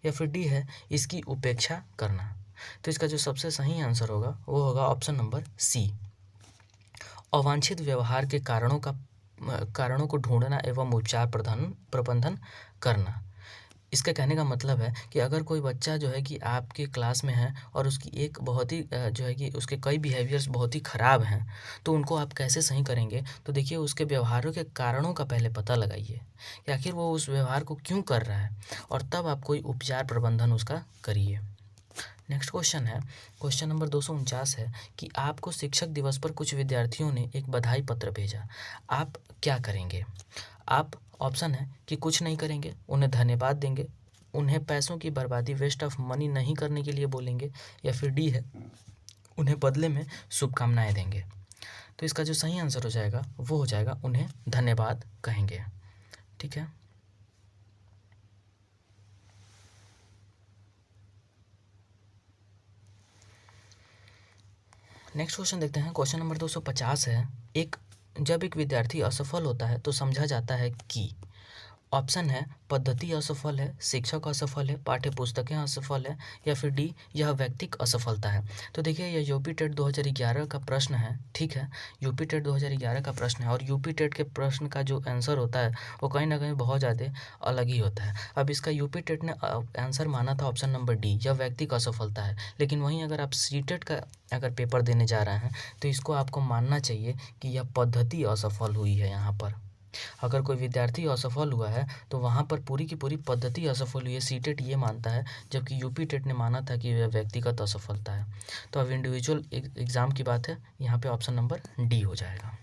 या फिर डी है इसकी उपेक्षा करना। तो इसका जो सबसे सही आंसर होगा वो होगा ऑप्शन नंबर सी, अवांछित व्यवहार के कारणों को ढूंढना एवं उपचार प्रबंधन करना। इसका कहने का मतलब है कि अगर कोई बच्चा जो है कि आपके क्लास में है और उसकी एक बहुत ही जो है कि उसके कई बिहेवियर्स बहुत ही ख़राब हैं, तो उनको आप कैसे सही करेंगे? तो देखिए उसके व्यवहारों के कारणों का पहले पता लगाइए कि आखिर वो उस व्यवहार को क्यों कर रहा है, और तब आप कोई उपचार प्रबंधन उसका करिए। नेक्स्ट क्वेश्चन है, क्वेश्चन नंबर 249 है कि आपको शिक्षक दिवस पर कुछ विद्यार्थियों ने एक बधाई पत्र भेजा, आप क्या करेंगे? आप ऑप्शन है कि कुछ नहीं करेंगे, उन्हें धन्यवाद देंगे, उन्हें पैसों की बर्बादी वेस्ट ऑफ मनी नहीं करने के लिए बोलेंगे, या फिर डी है उन्हें बदले में शुभकामनाएं देंगे। तो इसका जो सही आंसर हो जाएगा वो हो जाएगा उन्हें धन्यवाद कहेंगे। ठीक है, नेक्स्ट क्वेश्चन देखते हैं। क्वेश्चन नंबर 250 है, जब एक विद्यार्थी असफल होता है तो समझा जाता है कि ऑप्शन है पद्धति असफल है, शिक्षक असफल है, पाठ्य पुस्तकें असफल है, या फिर डी यह व्यक्तिक असफलता है। तो देखिए यह यूपी टेट 2011 का प्रश्न है। ठीक है, यूपी टेट 2011 का प्रश्न है, और यूपी टेट के प्रश्न का जो आंसर होता है वो कहीं ना कहीं बहुत ज़्यादा अलग ही होता है। अब इसका यूपी टेट ने आंसर माना था ऑप्शन नंबर डी, यह व्यक्तिक असफलता है, लेकिन वहीं अगर आप सी टेट का अगर पेपर देने जा रहे हैं तो इसको आपको मानना चाहिए कि यह पद्धति असफल हुई है। यहाँ पर अगर कोई विद्यार्थी असफल हुआ है तो वहाँ पर पूरी की पूरी पद्धति असफल हुई है, सी टेट ये मानता है, जबकि यूपी टेट ने माना था कि वह व्यक्तिगत असफलता है। तो अब इंडिविजुअल एग्ज़ाम की बात है, यहाँ पे ऑप्शन नंबर डी हो जाएगा।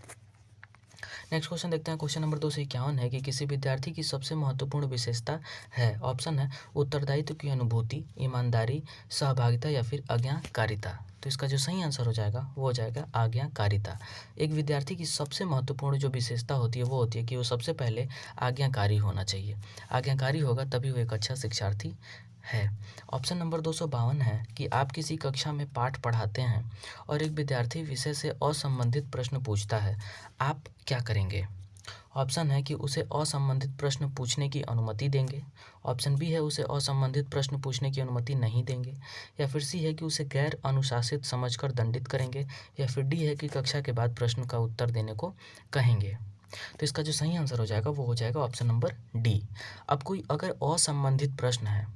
नेक्स्ट क्वेश्चन देखते हैं। क्वेश्चन नंबर 251 है कि किसी विद्यार्थी की सबसे महत्वपूर्ण विशेषता है, ऑप्शन है उत्तरदायित्व की अनुभूति, ईमानदारी, सहभागिता, या फिर आज्ञाकारिता। तो इसका जो सही आंसर हो जाएगा वो हो जाएगा आज्ञाकारिता। एक विद्यार्थी की सबसे महत्वपूर्ण जो विशेषता होती है वो होती है कि वो सबसे पहले आज्ञाकारी होना चाहिए, आज्ञाकारी होगा तभी वो एक अच्छा शिक्षार्थी है। ऑप्शन नंबर 252 है कि आप किसी कक्षा में पाठ पढ़ाते हैं और एक विद्यार्थी विषय से असंबंधित प्रश्न पूछता है, आप क्या करेंगे? ऑप्शन है कि उसे असंबंधित प्रश्न पूछने की अनुमति देंगे, ऑप्शन बी है उसे असंबंधित प्रश्न पूछने की अनुमति नहीं देंगे, या फिर सी है कि उसे गैर अनुशासित समझकर दंडित करेंगे, या फिर डी है कि कक्षा के बाद प्रश्न का उत्तर देने को कहेंगे। तो इसका जो सही आंसर हो जाएगा वो हो जाएगा ऑप्शन नंबर डी। अब कोई अगर असंबंधित प्रश्न है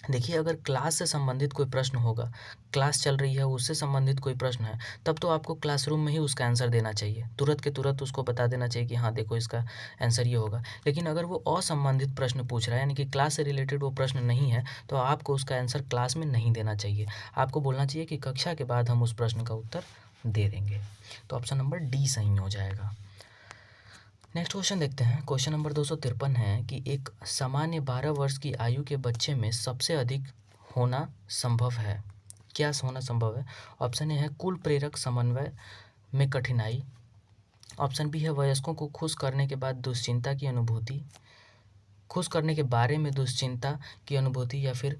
देखिए, अगर क्लास से संबंधित कोई प्रश्न होगा, क्लास चल रही है उससे संबंधित कोई प्रश्न है, तब तो आपको क्लासरूम में ही उसका आंसर देना चाहिए, तुरंत के तुरंत उसको बता देना चाहिए कि हाँ देखो इसका आंसर ये होगा। लेकिन अगर वो असंबंधित प्रश्न पूछ रहा है, यानी कि क्लास से रिलेटेड वो प्रश्न नहीं है, तो आपको उसका आंसर क्लास में नहीं देना चाहिए। आपको बोलना चाहिए कि कक्षा के बाद हम उस प्रश्न का उत्तर दे देंगे। तो ऑप्शन नंबर डी सही हो जाएगा। नेक्स्ट क्वेश्चन देखते हैं। क्वेश्चन नंबर 253 है कि एक सामान्य 12 वर्ष की आयु के बच्चे में सबसे अधिक होना संभव है। क्या होना संभव है? ऑप्शन ए है कुल प्रेरक समन्वय में कठिनाई। ऑप्शन बी है वयस्कों को खुश करने के बाद दुश्चिंता की अनुभूति, खुश करने के बारे में दुश्चिंता की अनुभूति, या फिर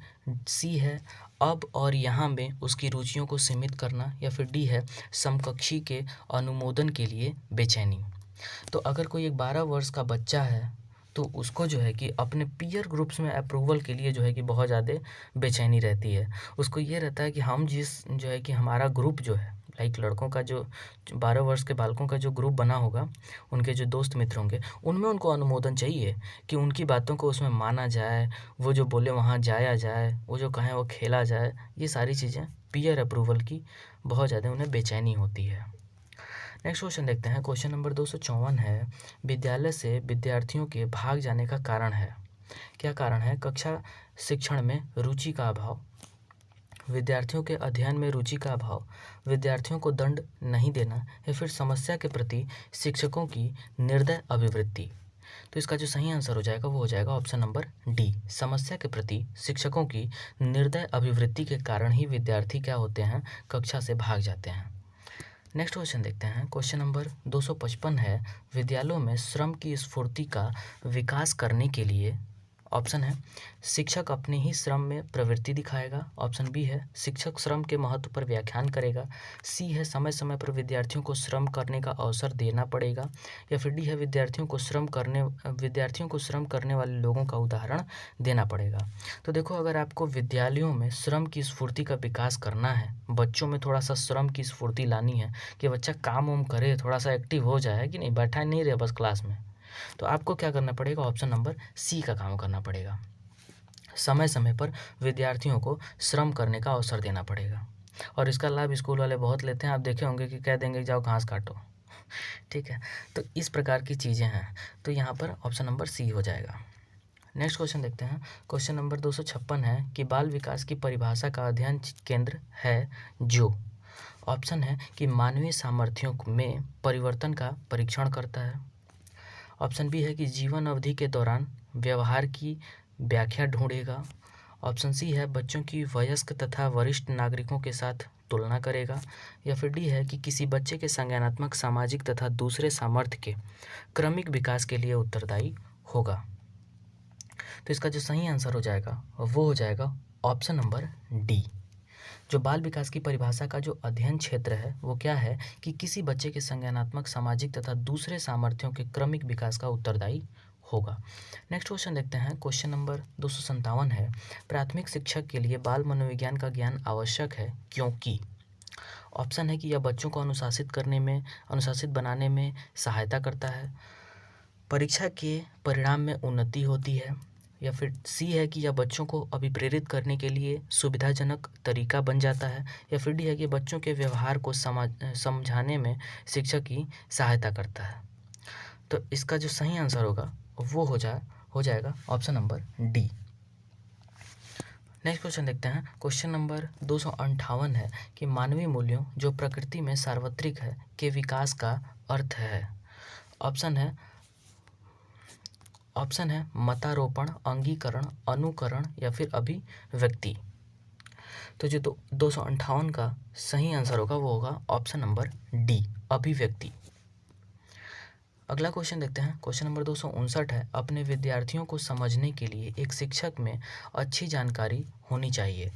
सी है अब और यहाँ में उसकी रुचियों को सीमित करना, या फिर डी है समकक्षी के अनुमोदन के लिए बेचैनी। तो अगर कोई एक 12 वर्ष का बच्चा है तो उसको जो है कि अपने पीयर ग्रुप्स में अप्रूवल के लिए जो है कि बहुत ज़्यादा बेचैनी रहती है। उसको ये रहता है कि हम जो है कि हमारा ग्रुप जो है, लाइक लड़कों का जो 12 वर्ष के बालकों का जो ग्रुप बना होगा, उनके जो दोस्त मित्र होंगे, उनमें उनको अनुमोदन चाहिए कि उनकी बातों को उसमें माना जाए, वो जो बोले वहाँ जाया जाए, वो जो कहें वो खेला जाए। ये सारी चीज़ें पीयर अप्रूवल की बहुत ज़्यादा उन्हें बेचैनी होती है। नेक्स्ट क्वेश्चन देखते हैं। क्वेश्चन नंबर 254 है विद्यालय से विद्यार्थियों के भाग जाने का कारण है। क्या कारण है? कक्षा शिक्षण में रुचि का अभाव, विद्यार्थियों के अध्ययन में रुचि का अभाव, विद्यार्थियों को दंड नहीं देना, या फिर समस्या के प्रति शिक्षकों की निर्दय अभिवृत्ति। तो इसका जो सही आंसर हो जाएगा वो हो जाएगा ऑप्शन नंबर डी, समस्या के प्रति शिक्षकों की निर्दय अभिवृत्ति के कारण ही विद्यार्थी क्या होते हैं, कक्षा से भाग जाते हैं। नेक्स्ट क्वेश्चन देखते हैं। क्वेश्चन नंबर 255 है विद्यालयों में श्रम की स्फूर्ति का विकास करने के लिए। ऑप्शन है शिक्षक अपने ही श्रम में प्रवृत्ति दिखाएगा। ऑप्शन बी है शिक्षक श्रम के महत्व पर व्याख्यान करेगा। सी है समय समय पर विद्यार्थियों को श्रम करने का अवसर देना पड़ेगा। या फिर डी है विद्यार्थियों को श्रम करने वाले लोगों का उदाहरण देना पड़ेगा। तो देखो, अगर आपको विद्यालयों में श्रम की स्फूर्ति का विकास करना है, बच्चों में थोड़ा सा श्रम की स्फूर्ति लानी है कि बच्चा काम वाम करे, थोड़ा सा एक्टिव हो जाए, कि नहीं बैठा नहीं रहे बस क्लास में, तो आपको क्या करना पड़ेगा? ऑप्शन नंबर सी का काम करना पड़ेगा। समय समय पर विद्यार्थियों को श्रम करने का अवसर देना पड़ेगा। और इसका लाभ स्कूल वाले बहुत लेते हैं। आप देखे होंगे कि कह देंगे जाओ घास काटो, ठीक है। तो इस प्रकार की चीज़ें हैं, तो यहाँ पर ऑप्शन नंबर सी हो जाएगा। नेक्स्ट क्वेश्चन देखते हैं। क्वेश्चन नंबर 256 है कि बाल विकास की परिभाषा का अध्ययन केंद्र है जो। ऑप्शन है कि मानवीय सामर्थ्यों में परिवर्तन का परीक्षण करता है। ऑप्शन बी है कि जीवन अवधि के दौरान व्यवहार की व्याख्या ढूंढेगा। ऑप्शन सी है बच्चों की वयस्क तथा वरिष्ठ नागरिकों के साथ तुलना करेगा। या फिर डी है कि किसी बच्चे के संज्ञानात्मक, सामाजिक तथा दूसरे सामर्थ्य के क्रमिक विकास के लिए उत्तरदायी होगा। तो इसका जो सही आंसर हो जाएगा वो हो जाएगा ऑप्शन नंबर डी। जो बाल विकास की परिभाषा का जो अध्ययन क्षेत्र है वो क्या है कि किसी बच्चे के संज्ञानात्मक, सामाजिक तथा दूसरे सामर्थ्यों के क्रमिक विकास का उत्तरदायी होगा। नेक्स्ट क्वेश्चन देखते हैं। क्वेश्चन नंबर 257 है प्राथमिक शिक्षक के लिए बाल मनोविज्ञान का ज्ञान आवश्यक है क्योंकि। ऑप्शन है कि यह बच्चों को अनुशासित बनाने में सहायता करता है, परीक्षा के परिणाम में उन्नति होती है, या फिर सी है कि यह बच्चों को अभिप्रेरित करने के लिए सुविधाजनक तरीका बन जाता है, या फिर डी है कि बच्चों के व्यवहार को समझाने में शिक्षक की सहायता करता है। तो इसका जो सही आंसर होगा वो हो जाएगा option number D. Next question देखते हैं। क्वेश्चन नंबर 258 है कि मानवीय मूल्यों जो प्रकृति में सार्वत्रिक है के विकास का अर्थ है। ऑप्शन है मतारोपण, अंगीकरण, अनुकरण, या फिर अभिव्यक्ति। तो जो 258 का सही आंसर होगा वो होगा ऑप्शन नंबर डी, अभिव्यक्ति। अगला क्वेश्चन देखते हैं। क्वेश्चन नंबर 259 है अपने विद्यार्थियों को समझने के लिए एक शिक्षक में अच्छी जानकारी होनी चाहिए।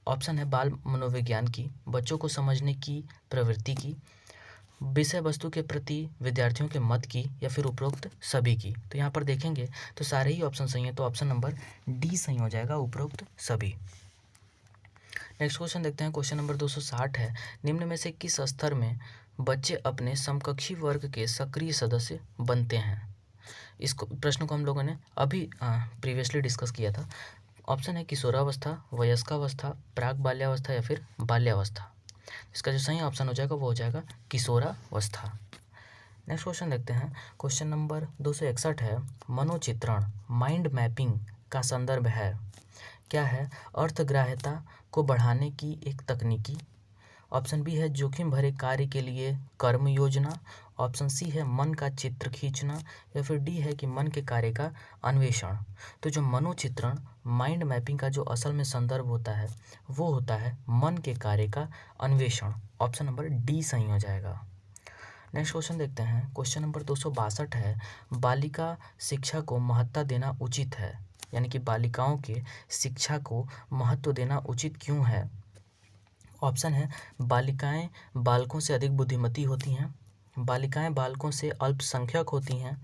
ऑप्शन है बाल मनोविज्ञान की, बच्चों को समझने की प्रवृत्ति की, विषय वस्तु के प्रति विद्यार्थियों के मत की, या फिर उपरोक्त सभी की। तो यहाँ पर देखेंगे तो सारे ही ऑप्शन सही हैं, तो ऑप्शन नंबर डी सही हो जाएगा, उपरोक्त सभी। नेक्स्ट क्वेश्चन देखते हैं। क्वेश्चन नंबर 260 है निम्न में से किस स्तर में बच्चे अपने समकक्षी वर्ग के सक्रिय सदस्य बनते हैं। इस प्रश्न को हम लोगों ने अभी प्रीवियसली डिस्कस किया था। ऑप्शन है किशोरावस्था, वयस्कावस्था, प्राक बाल्यावस्था या फिर बाल्यावस्था। इसका जो सही ऑप्शन हो जाएगा वो हो जाएगा किशोरावस्था। नेक्स्ट क्वेश्चन देखते हैं। क्वेश्चन नंबर 261 है, मनोचित्रण माइंड मैपिंग का संदर्भ है। क्या है? अर्थग्राह्यता को बढ़ाने की एक तकनीकी। ऑप्शन बी है जोखिम भरे कार्य के लिए कर्म योजना। ऑप्शन सी है मन का चित्र खींचना या फिर डी है कि मन के कार्य का अन्वेषण। तो जो मनोचित्रण माइंड मैपिंग का जो असल में संदर्भ होता है वो होता है मन के कार्य का अन्वेषण। ऑप्शन नंबर डी सही हो जाएगा। नेक्स्ट क्वेश्चन देखते हैं। क्वेश्चन नंबर 262 है, बालिका शिक्षा को महत्ता देना उचित है, यानी कि बालिकाओं के शिक्षा को महत्व देना उचित क्यों है। ऑप्शन है बालिकाएं बालकों से अधिक बुद्धिमती होती हैं, बालिकाएं बालकों से अल्पसंख्यक होती हैं,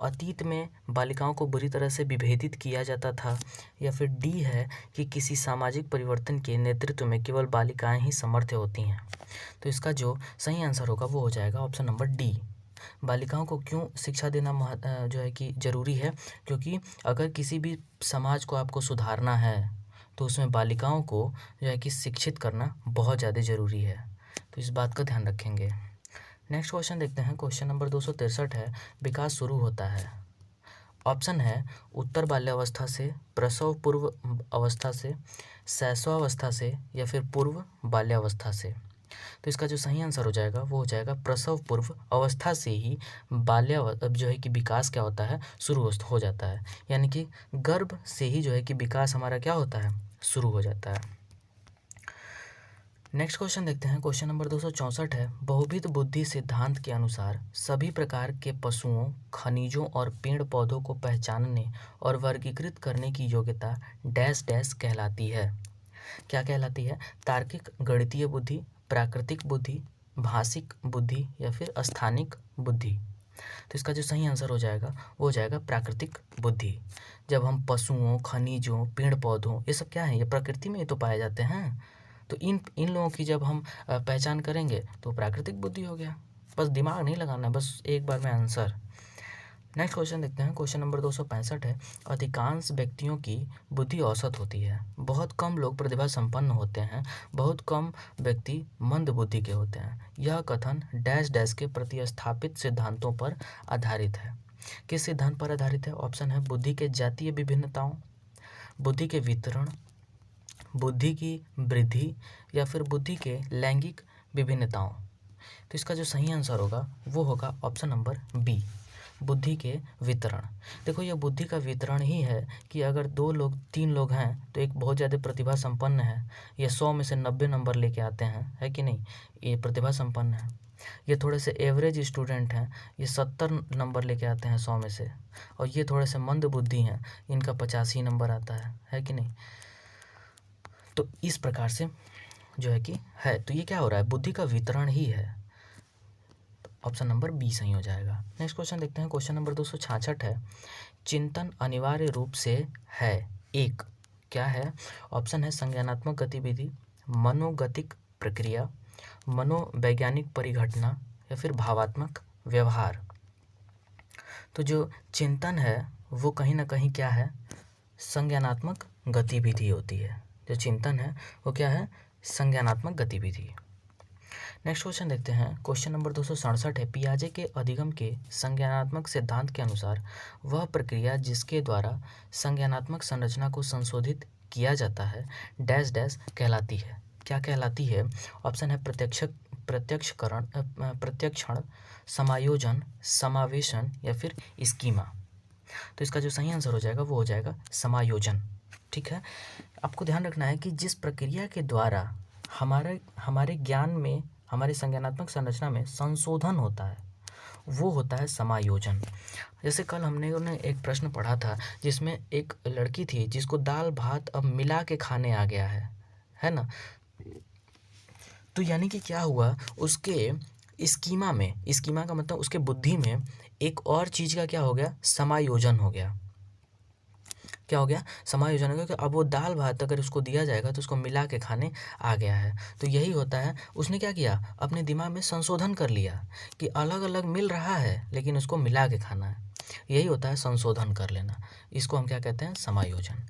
अतीत में बालिकाओं को बुरी तरह से विभेदित किया जाता था, या फिर डी है कि किसी सामाजिक परिवर्तन के नेतृत्व में केवल बालिकाएं ही समर्थ होती हैं। तो इसका जो सही आंसर होगा वो हो जाएगा ऑप्शन नंबर डी। बालिकाओं को क्यों शिक्षा देना जो है कि ज़रूरी है, क्योंकि अगर किसी भी समाज को आपको सुधारना है तो उसमें बालिकाओं को जो है कि शिक्षित करना बहुत ज़्यादा ज़रूरी है। तो इस बात का ध्यान रखेंगे। नेक्स्ट क्वेश्चन देखते हैं। क्वेश्चन नंबर 263 है, विकास शुरू होता है। ऑप्शन है उत्तर बाल्यावस्था से, प्रसव पूर्व अवस्था से, शैशवावस्था से या फिर पूर्व बाल्यावस्था से। तो इसका जो सही आंसर हो जाएगा वो हो जाएगा प्रसव पूर्व अवस्था से ही जो है कि विकास क्या होता है शुरू हो जाता है, यानी कि गर्भ से ही जो है कि विकास हमारा क्या होता है शुरू हो जाता है। नेक्स्ट क्वेश्चन देखते हैं। क्वेश्चन नंबर 264 है, बहुविध बुद्धि सिद्धांत के अनुसार सभी प्रकार के पशुओं, खनिजों और पेड़ पौधों को पहचानने और वर्गीकृत करने की योग्यता डैश डैश कहलाती है। क्या कहलाती है? तार्किक गणितीय बुद्धि, प्राकृतिक बुद्धि, भाषिक बुद्धि या फिर स्थानिक बुद्धि। तो इसका जो सही आंसर हो जाएगा वो हो जाएगा प्राकृतिक बुद्धि। जब हम पशुओं, खनिजों, पेड़ पौधों, ये सब क्या है, ये प्रकृति में ही तो पाए जाते हैं, तो इन लोगों की जब हम पहचान करेंगे तो प्राकृतिक बुद्धि हो गया। बस दिमाग नहीं लगाना, बस एक बार में आंसर। नेक्स्ट क्वेश्चन देखते हैं। क्वेश्चन नंबर 265 है, अधिकांश व्यक्तियों की बुद्धि औसत होती है, बहुत कम लोग प्रतिभा संपन्न होते हैं, बहुत कम व्यक्ति मंद बुद्धि के होते हैं। यह कथन डैश डैश के प्रतिस्थापित सिद्धांतों पर आधारित है। किस सिद्धांत पर आधारित है? ऑप्शन है बुद्धि के जातीय विभिन्नताओं, बुद्धि के वितरण, बुद्धि की वृद्धि या फिर बुद्धि के लैंगिक विभिन्नताओं। तो इसका जो सही आंसर होगा वो होगा ऑप्शन नंबर बी, बुद्धि के वितरण। देखो यह बुद्धि का वितरण ही है कि अगर 2 लोग 3 लोग हैं तो एक बहुत ज़्यादा प्रतिभा संपन्न है, ये 100 में से 90 नंबर लेके आते हैं, है कि नहीं, ये प्रतिभा संपन्न है। ये थोड़े से एवरेज स्टूडेंट हैं, ये 70 नंबर लेके आते हैं 100 में से, और ये थोड़े से मंद बुद्धि हैं, इनका 85 नंबर आता है कि नहीं। तो इस प्रकार से जो है कि है, तो ये क्या हो रहा है, बुद्धि का वितरण ही है। ऑप्शन नंबर बी सही हो जाएगा। नेक्स्ट क्वेश्चन देखते हैं। क्वेश्चन नंबर 266 है, चिंतन अनिवार्य रूप से है एक, क्या है? ऑप्शन है संज्ञानात्मक गतिविधि, मनोगतिक प्रक्रिया, मनोवैज्ञानिक परिघटना या फिर भावात्मक व्यवहार। तो जो चिंतन है वो कहीं ना कहीं क्या है, संज्ञानात्मक गतिविधि होती है। जो चिंतन है वो क्या है, संज्ञानात्मक गतिविधि। नेक्स्ट क्वेश्चन देखते हैं। क्वेश्चन नंबर 267 है, पियाजे के अधिगम के संज्ञानात्मक सिद्धांत के अनुसार वह प्रक्रिया जिसके द्वारा संज्ञानात्मक संरचना को संशोधित किया जाता है डैश डैश कहलाती है। क्या कहलाती है? ऑप्शन है प्रत्यक्षण, समायोजन, समावेशन या फिर स्कीमा। तो इसका जो सही आंसर हो जाएगा वो हो जाएगा समायोजन। ठीक है, आपको ध्यान रखना है कि जिस प्रक्रिया के द्वारा हमारे ज्ञान में, हमारे संज्ञानात्मक संरचना में संशोधन होता है वो होता है समायोजन। जैसे कल हमने एक प्रश्न पढ़ा था जिसमें एक लड़की थी जिसको दाल भात अब मिला के खाने आ गया है ना। तो यानी कि क्या हुआ, उसके स्कीमा का मतलब उसके बुद्धि में एक और चीज़ का क्या हो गया, समायोजन हो गया। क्या हो गया, समायोजन हो गया कि अब वो दाल भात अगर उसको दिया जाएगा तो उसको मिला के खाने आ गया है। तो यही होता है, उसने क्या किया, अपने दिमाग में संशोधन कर लिया कि अलग अलग मिल रहा है लेकिन उसको मिला के खाना है। यही होता है संशोधन कर लेना, इसको हम क्या कहते हैं, समायोजन।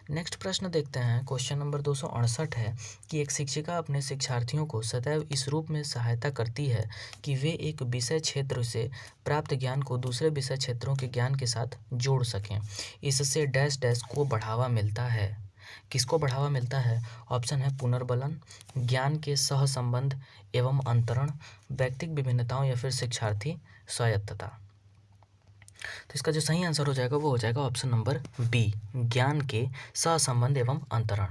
नेक्स्ट प्रश्न देखते हैं। क्वेश्चन नंबर 268 है कि एक शिक्षिका अपने शिक्षार्थियों को सदैव इस रूप में सहायता करती है कि वे एक विषय क्षेत्र से प्राप्त ज्ञान को दूसरे विषय क्षेत्रों के ज्ञान के साथ जोड़ सकें। इससे डैश डैश को बढ़ावा मिलता है। किसको बढ़ावा मिलता है? ऑप्शन है पुनर्बलन, ज्ञान के सहसंबंध एवं अंतरण, व्यक्तिक विभिन्नताओं या फिर शिक्षार्थी स्वायत्तता। तो इसका जो सही आंसर हो जाएगा वो हो जाएगा ऑप्शन नंबर बी, ज्ञान के सहसंबंध एवं अंतरण।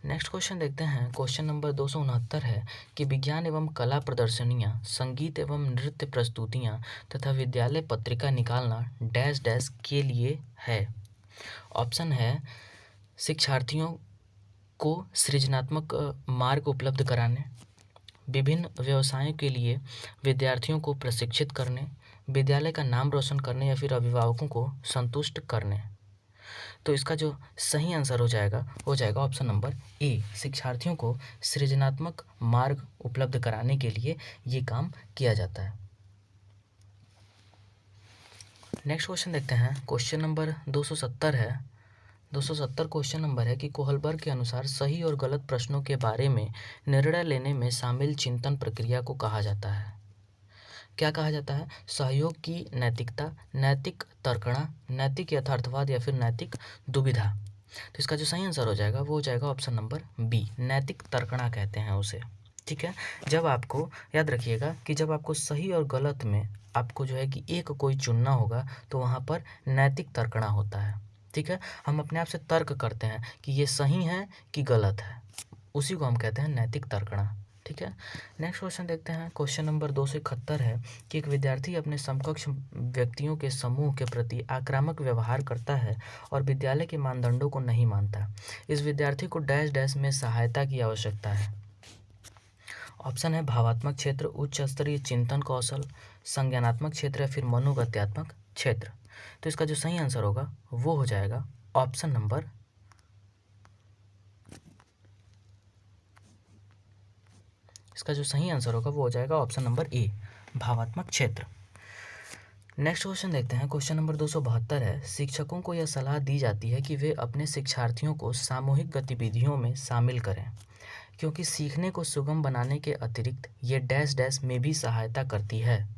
नेक्स्ट क्वेश्चन देखते हैं। क्वेश्चन नंबर 269 है कि विज्ञान एवं कला प्रदर्शनियाँ, संगीत एवं नृत्य प्रस्तुतियाँ तथा विद्यालय पत्रिका निकालना डैश डैश के लिए है। ऑप्शन है शिक्षार्थियों को सृजनात्मक मार्ग उपलब्ध कराने, विभिन्न व्यवसायों के लिए विद्यार्थियों को प्रशिक्षित करने, विद्यालय का नाम रोशन करने या फिर अभिभावकों को संतुष्ट करने। तो इसका जो सही आंसर हो जाएगा ऑप्शन नंबर ए, शिक्षार्थियों को सृजनात्मक मार्ग उपलब्ध कराने के लिए ये काम किया जाता है। नेक्स्ट क्वेश्चन देखते हैं। क्वेश्चन नंबर 270 है। 270 क्वेश्चन नंबर है कि कोहलबर्ग के अनुसार सही और गलत प्रश्नों के बारे में निर्णय लेने में शामिल चिंतन प्रक्रिया को कहा जाता है। क्या कहा जाता है? सहयोग की नैतिकता, नैतिक तर्कणा, नैतिक यथार्थवाद या फिर नैतिक दुविधा। तो इसका जो सही आंसर हो जाएगा वो हो जाएगा ऑप्शन नंबर बी, नैतिक तर्कणा कहते हैं उसे। ठीक है, जब आपको याद रखिएगा कि जब आपको सही और गलत में आपको जो है कि एक कोई चुनना होगा तो वहाँ पर नैतिक तर्कणा होता है। ठीक है, हम अपने आप से तर्क करते हैं कि ये सही है कि गलत है, उसी को हम कहते हैं नैतिक तर्कणा। ठीक है, नेक्स्ट क्वेश्चन देखते हैं। क्वेश्चन नंबर 271 है कि एक विद्यार्थी अपने समकक्ष व्यक्तियों के समूह के प्रति आक्रामक व्यवहार करता है और विद्यालय के मानदंडों को नहीं मानता। इस विद्यार्थी को डैश डैश में सहायता की आवश्यकता है। ऑप्शन है भावात्मक क्षेत्र, उच्च स्तरीय चिंतन कौशल, संज्ञानात्मक क्षेत्र या फिर मनोगत्यात्मक क्षेत्र। तो इसका जो सही आंसर होगा वो हो जाएगा ऑप्शन नंबर इसका जो सही आंसर होगा वो हो जाएगा ऑप्शन नंबर ए, भावात्मक क्षेत्र। नेक्स्ट क्वेश्चन देखते हैं। क्वेश्चन नंबर 272 है, शिक्षकों को यह सलाह दी जाती है कि वे अपने शिक्षार्थियों को सामूहिक गतिविधियों में शामिल करें क्योंकि सीखने को सुगम बनाने के अतिरिक्त ये डैश डैश में भी सहायता करती है।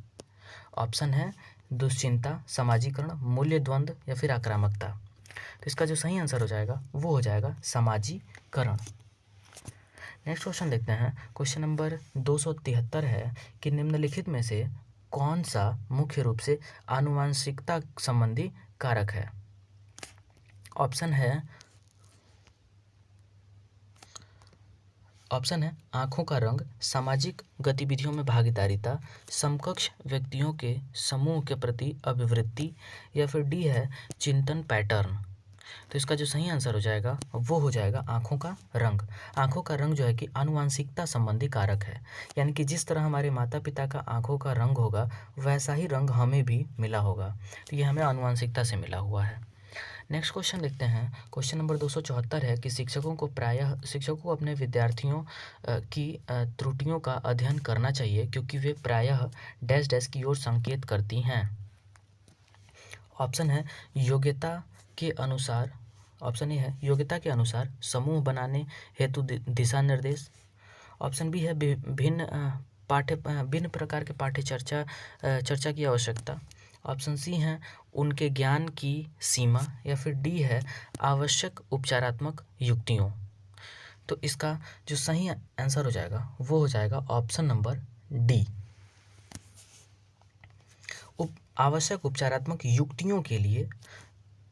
ऑप्शन है दुश्चिंता, समाजीकरण, मूल्य द्वंद्व या फिर आक्रामकता। तो इसका जो सही आंसर हो जाएगा वो हो जाएगा समाजीकरण। नेक्स्ट क्वेश्चन देखते हैं। क्वेश्चन नंबर 273 है कि निम्नलिखित में से कौन सा मुख्य रूप से आनुवंशिकता संबंधी कारक है? ऑप्शन है आँखों का रंग, सामाजिक गतिविधियों में भागीदारिता, समकक्ष व्यक्तियों के समूह के प्रति अभिवृत्ति या फिर डी है चिंतन पैटर्न। तो इसका जो सही आंसर हो जाएगा वो हो जाएगा आँखों का रंग। आँखों का रंग जो है कि आनुवंशिकता संबंधी कारक है, यानी कि जिस तरह हमारे माता पिता का आँखों का रंग होगा वैसा ही रंग हमें भी मिला होगा, तो ये हमें आनुवंशिकता से मिला हुआ है। नेक्स्ट क्वेश्चन देखते हैं। क्वेश्चन नंबर 274 है कि शिक्षकों को अपने विद्यार्थियों की त्रुटियों का अध्ययन करना चाहिए क्योंकि वे प्रायः डैश डैश की ओर संकेत करती हैं। ऑप्शन है योग्यता के अनुसार, ऑप्शन ए है योग्यता के अनुसार समूह बनाने हेतु दिशा निर्देश। ऑप्शन बी है भिन्न प्रकार के पाठ्य चर्चा की आवश्यकता। ऑप्शन सी है उनके ज्ञान की सीमा या फिर डी है आवश्यक उपचारात्मक युक्तियों। तो इसका जो सही आंसर हो जाएगा वो हो जाएगा ऑप्शन नंबर डी, आवश्यक उपचारात्मक युक्तियों के लिए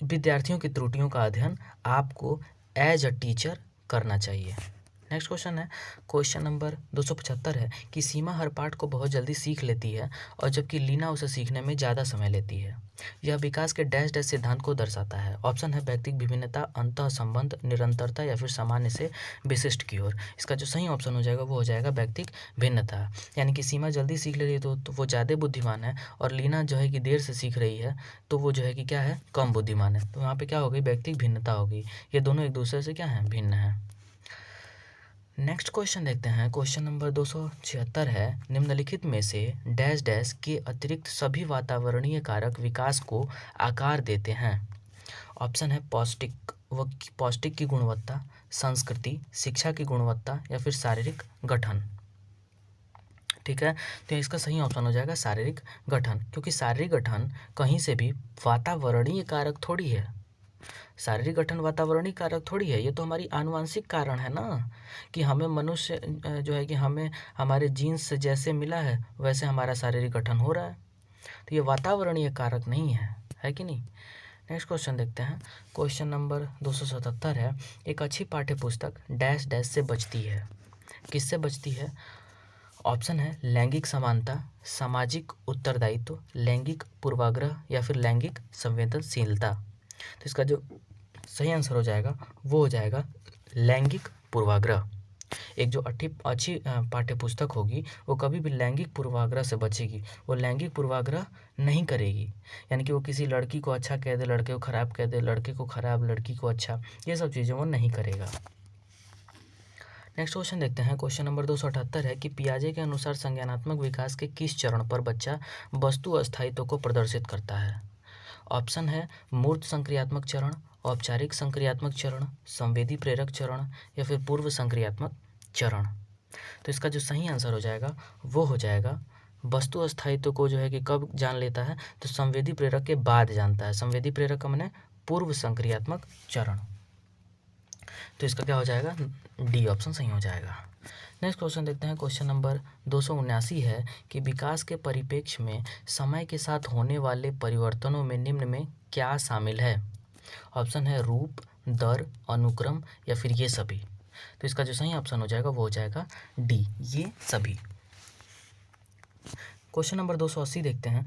विद्यार्थियों की त्रुटियों का अध्ययन आपको एज अ टीचर करना चाहिए। नेक्स्ट क्वेश्चन है। क्वेश्चन नंबर 275 है कि सीमा हर पाठ को बहुत जल्दी सीख लेती है और जबकि लीना उसे सीखने में ज़्यादा समय लेती है। यह विकास के डैश डैश सिद्धांत को दर्शाता है। ऑप्शन है व्यक्तिक विभिन्नता, अंतः संबंध, निरंतरता या फिर सामान्य से विशिष्ट की ओर। इसका जो सही ऑप्शन हो जाएगा वो हो जाएगा व्यक्तिक भिन्नता, यानी कि सीमा जल्दी सीख ले रही है तो वो ज़्यादा बुद्धिमान है और लीना जो है कि देर से सीख रही है तो वो जो है कि क्या है कम बुद्धिमान है। तो यहाँ पे क्या हो गई व्यक्तिक भिन्नता होगी, ये दोनों एक दूसरे से क्या है भिन्न है। नेक्स्ट क्वेश्चन देखते हैं। क्वेश्चन नंबर 276 है निम्नलिखित में से डैश डैश के अतिरिक्त सभी वातावरणीय कारक विकास को आकार देते हैं। ऑप्शन है पौष्टिक पौष्टिक की गुणवत्ता, संस्कृति, शिक्षा की गुणवत्ता या फिर शारीरिक गठन। ठीक है, तो इसका सही ऑप्शन हो जाएगा शारीरिक गठन, क्योंकि शारीरिक गठन कहीं से भी वातावरणीय कारक थोड़ी है। शारीरिक गठन वातावरणीय कारक थोड़ी है, ये तो हमारी आनुवंशिक कारण है ना, कि हमें मनुष्य जो है कि हमें हमारे जीन्स से जैसे मिला है वैसे हमारा शारीरिक गठन हो रहा है, तो ये वातावरणीय कारक नहीं है कि नहीं। नेक्स्ट क्वेश्चन देखते हैं। क्वेश्चन नंबर 277 है, एक अच्छी पाठ्य पुस्तक डैश डैश से बचती है। किससे बचती है? ऑप्शन है लैंगिक समानता, सामाजिक उत्तरदायित्व, लैंगिक पूर्वाग्रह या फिर लैंगिक संवेदनशीलता। तो इसका जो सही आंसर हो जाएगा वो हो जाएगा लैंगिक पूर्वाग्रह। एक जो अच्छी पाठ्य पुस्तक होगी वो कभी भी लैंगिक पूर्वाग्रह से बचेगी, वो लैंगिक पूर्वाग्रह नहीं करेगी, यानी कि वो किसी लड़की को अच्छा कह दे, लड़के को खराब कह दे, लड़के को खराब, लड़की को अच्छा, ये सब चीज़ें वो नहीं करेगा। नेक्स्ट क्वेश्चन देखते हैं। क्वेश्चन नंबर 278 है कि पियाजे के अनुसार संज्ञानात्मक विकास के किस चरण पर बच्चा वस्तु अस्थायित्व को प्रदर्शित करता है? ऑप्शन है मूर्त संक्रियात्मक चरण, औपचारिक संक्रियात्मक चरण, संवेदी प्रेरक चरण या फिर पूर्व संक्रियात्मक चरण। तो इसका जो सही आंसर हो जाएगा वो हो जाएगा वस्तु अस्थायित्व को जो है कि कब जान लेता है, तो संवेदी प्रेरक के बाद जानता है। संवेदी प्रेरक का माने पूर्व संक्रियात्मक चरण। तो इसका क्या हो जाएगा? डी ऑप्शन सही हो जाएगा। नेक्स्ट क्वेश्चन देखते हैं। क्वेश्चन नंबर 279 है कि विकास के परिप्रेक्ष्य में समय के साथ होने वाले परिवर्तनों में निम्न में क्या शामिल है? ऑप्शन है रूप, दर, अनुक्रम या फिर ये सभी। तो इसका जो सही ऑप्शन हो जाएगा वो हो जाएगा डी, ये सभी। क्वेश्चन नंबर 280 देखते हैं।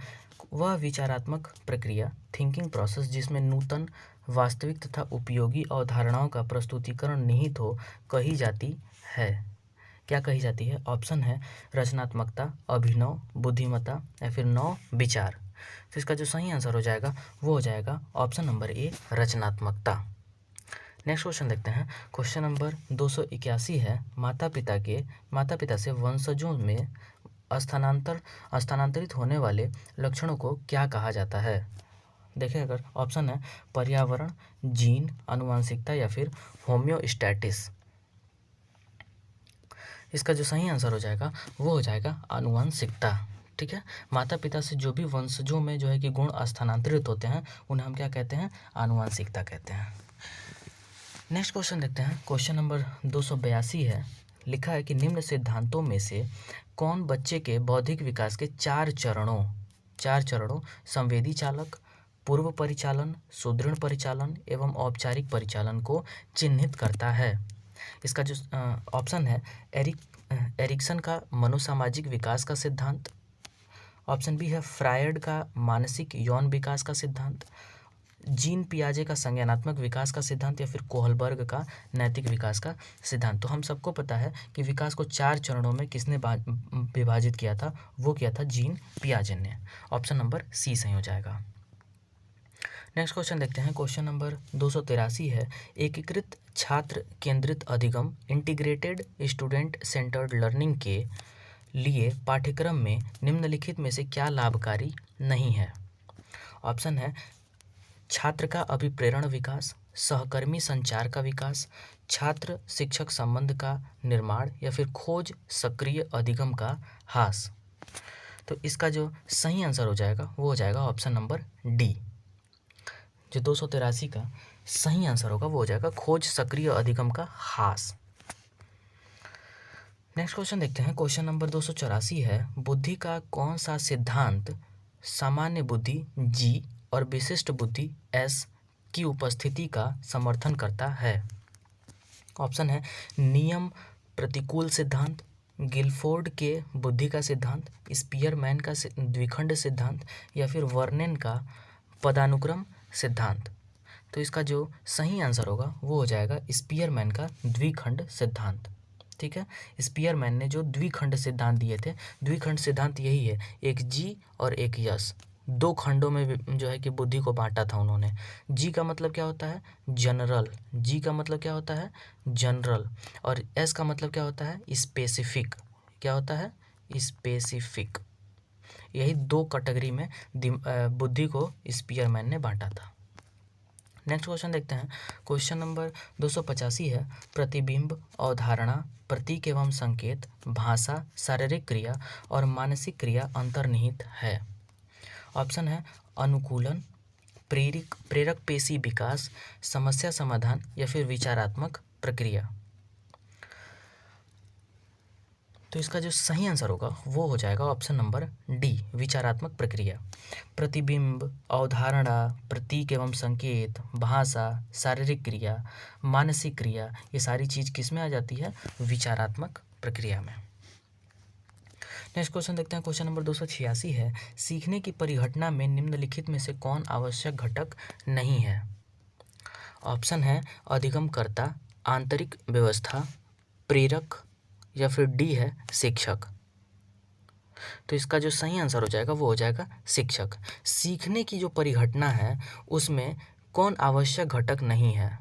वह विचारात्मक प्रक्रिया थिंकिंग प्रोसेस जिसमें नूतन, वास्तविक तथा उपयोगी अवधारणाओं का प्रस्तुतिकरण निहित हो कही जाती है। क्या कही जाती है? ऑप्शन है रचनात्मकता, अभिनव, बुद्धिमत्ता या फिर नव विचार। तो इसका जो सही आंसर हो जाएगा वो हो जाएगा ऑप्शन नंबर ए, रचनात्मकता। नेक्स्ट क्वेश्चन देखते हैं। क्वेश्चन नंबर 281 है, माता पिता से वंशजों में स्थानांतरित होने वाले लक्षणों को क्या कहा जाता है? देखें अगर ऑप्शन है पर्यावरण, जीन, आनुवंशिकता या फिर होम्योस्टैटिस। इसका जो सही आंसर हो जाएगा वो हो जाएगा आनुवंशिकता। ठीक है, माता पिता से जो भी वंशजों में जो है कि गुण स्थानांतरित होते हैं उन्हें हम क्या कहते हैं? आनुवंशिकता कहते हैं। नेक्स्ट क्वेश्चन देखते हैं। क्वेश्चन नंबर 282 है, लिखा है कि निम्न सिद्धांतों में से कौन बच्चे के बौद्धिक विकास के चार चरणों संवेदी चालक, पूर्व परिचालन, सुदृढ़ परिचालन एवं औपचारिक परिचालन को चिन्हित करता है? इसका जो ऑप्शन है एरिक्सन का मनोसामाजिक विकास का सिद्धांत, ऑप्शन बी है फ्रायड का मानसिक यौन विकास का सिद्धांत, जीन पियाजे का संज्ञानात्मक विकास का सिद्धांत या फिर कोहलबर्ग का नैतिक विकास का सिद्धांत। तो हम सबको पता है कि विकास को चार चरणों में किसने विभाजित किया था? वो किया था जीन पियाजे ने। ऑप्शन नंबर सी सही हो जाएगा। नेक्स्ट क्वेश्चन देखते हैं। क्वेश्चन नंबर 283 है, एकीकृत छात्र केंद्रित अधिगम इंटीग्रेटेड स्टूडेंट सेंटर्ड लर्निंग के लिए पाठ्यक्रम में निम्नलिखित में से क्या लाभकारी नहीं है? ऑप्शन है छात्र का अभिप्रेरण विकास, सहकर्मी संचार का विकास, छात्र शिक्षक संबंध का निर्माण या फिर खोज सक्रिय अधिगम का ह्रास। तो इसका जो सही आंसर हो जाएगा वो हो जाएगा ऑप्शन नंबर डी। जो 283 का सही आंसर होगा वो हो जाएगा खोज सक्रिय अधिगम का ह्रास। नेक्स्ट क्वेश्चन देखते हैं। क्वेश्चन नंबर 284 है, बुद्धि का कौन सा सिद्धांत सामान्य बुद्धि जी और विशिष्ट बुद्धि एस की उपस्थिति का समर्थन करता है? ऑप्शन है नियम प्रतिकूल सिद्धांत, गिलफोर्ड के बुद्धि का सिद्धांत, स्पीयरमैन का द्विखंड सिद्धांत या फिर वर्नेन का पदानुक्रम सिद्धांत। तो इसका जो सही आंसर होगा वो हो जाएगा स्पीयरमैन का द्विखंड सिद्धांत। ठीक है, स्पीयरमैन ने जो द्विखंड सिद्धांत दिए थे, द्विखंड सिद्धांत यही है, एक जी और एक यस, दो खंडों में जो है कि बुद्धि को बांटा था उन्होंने। जी का मतलब क्या होता है? जनरल। जी का मतलब क्या होता है? जनरल। और एस का मतलब क्या होता है? स्पेसिफिक। क्या होता है? स्पेसिफिक। यही दो कैटेगरी में बुद्धि को स्पीयरमैन ने बांटा था। नेक्स्ट क्वेश्चन देखते हैं। क्वेश्चन नंबर 285 है, प्रतिबिंब, अवधारणा, प्रतीक एवं संकेत, भाषा, शारीरिक क्रिया और मानसिक क्रिया अंतर्निहित है। ऑप्शन है अनुकूलन, प्रेरक पेशी विकास, समस्या समाधान या फिर विचारात्मक प्रक्रिया। तो इसका जो सही आंसर होगा वो हो जाएगा ऑप्शन नंबर डी, विचारात्मक प्रक्रिया। प्रतिबिंब, अवधारणा, प्रतीक एवं संकेत, भाषा, शारीरिक क्रिया, मानसिक क्रिया, ये सारी चीज़ किस में आ जाती है? विचारात्मक प्रक्रिया में। नेक्स्ट क्वेश्चन देखते हैं। क्वेश्चन नंबर 286 है, सीखने की परिघटना में निम्नलिखित में से कौन आवश्यक घटक नहीं है? ऑप्शन है अधिगमकर्ता, आंतरिक व्यवस्था, प्रेरक या फिर डी है शिक्षक। तो इसका जो सही आंसर हो जाएगा वो हो जाएगा शिक्षक। सीखने की जो परिघटना है उसमें कौन आवश्यक घटक नहीं है?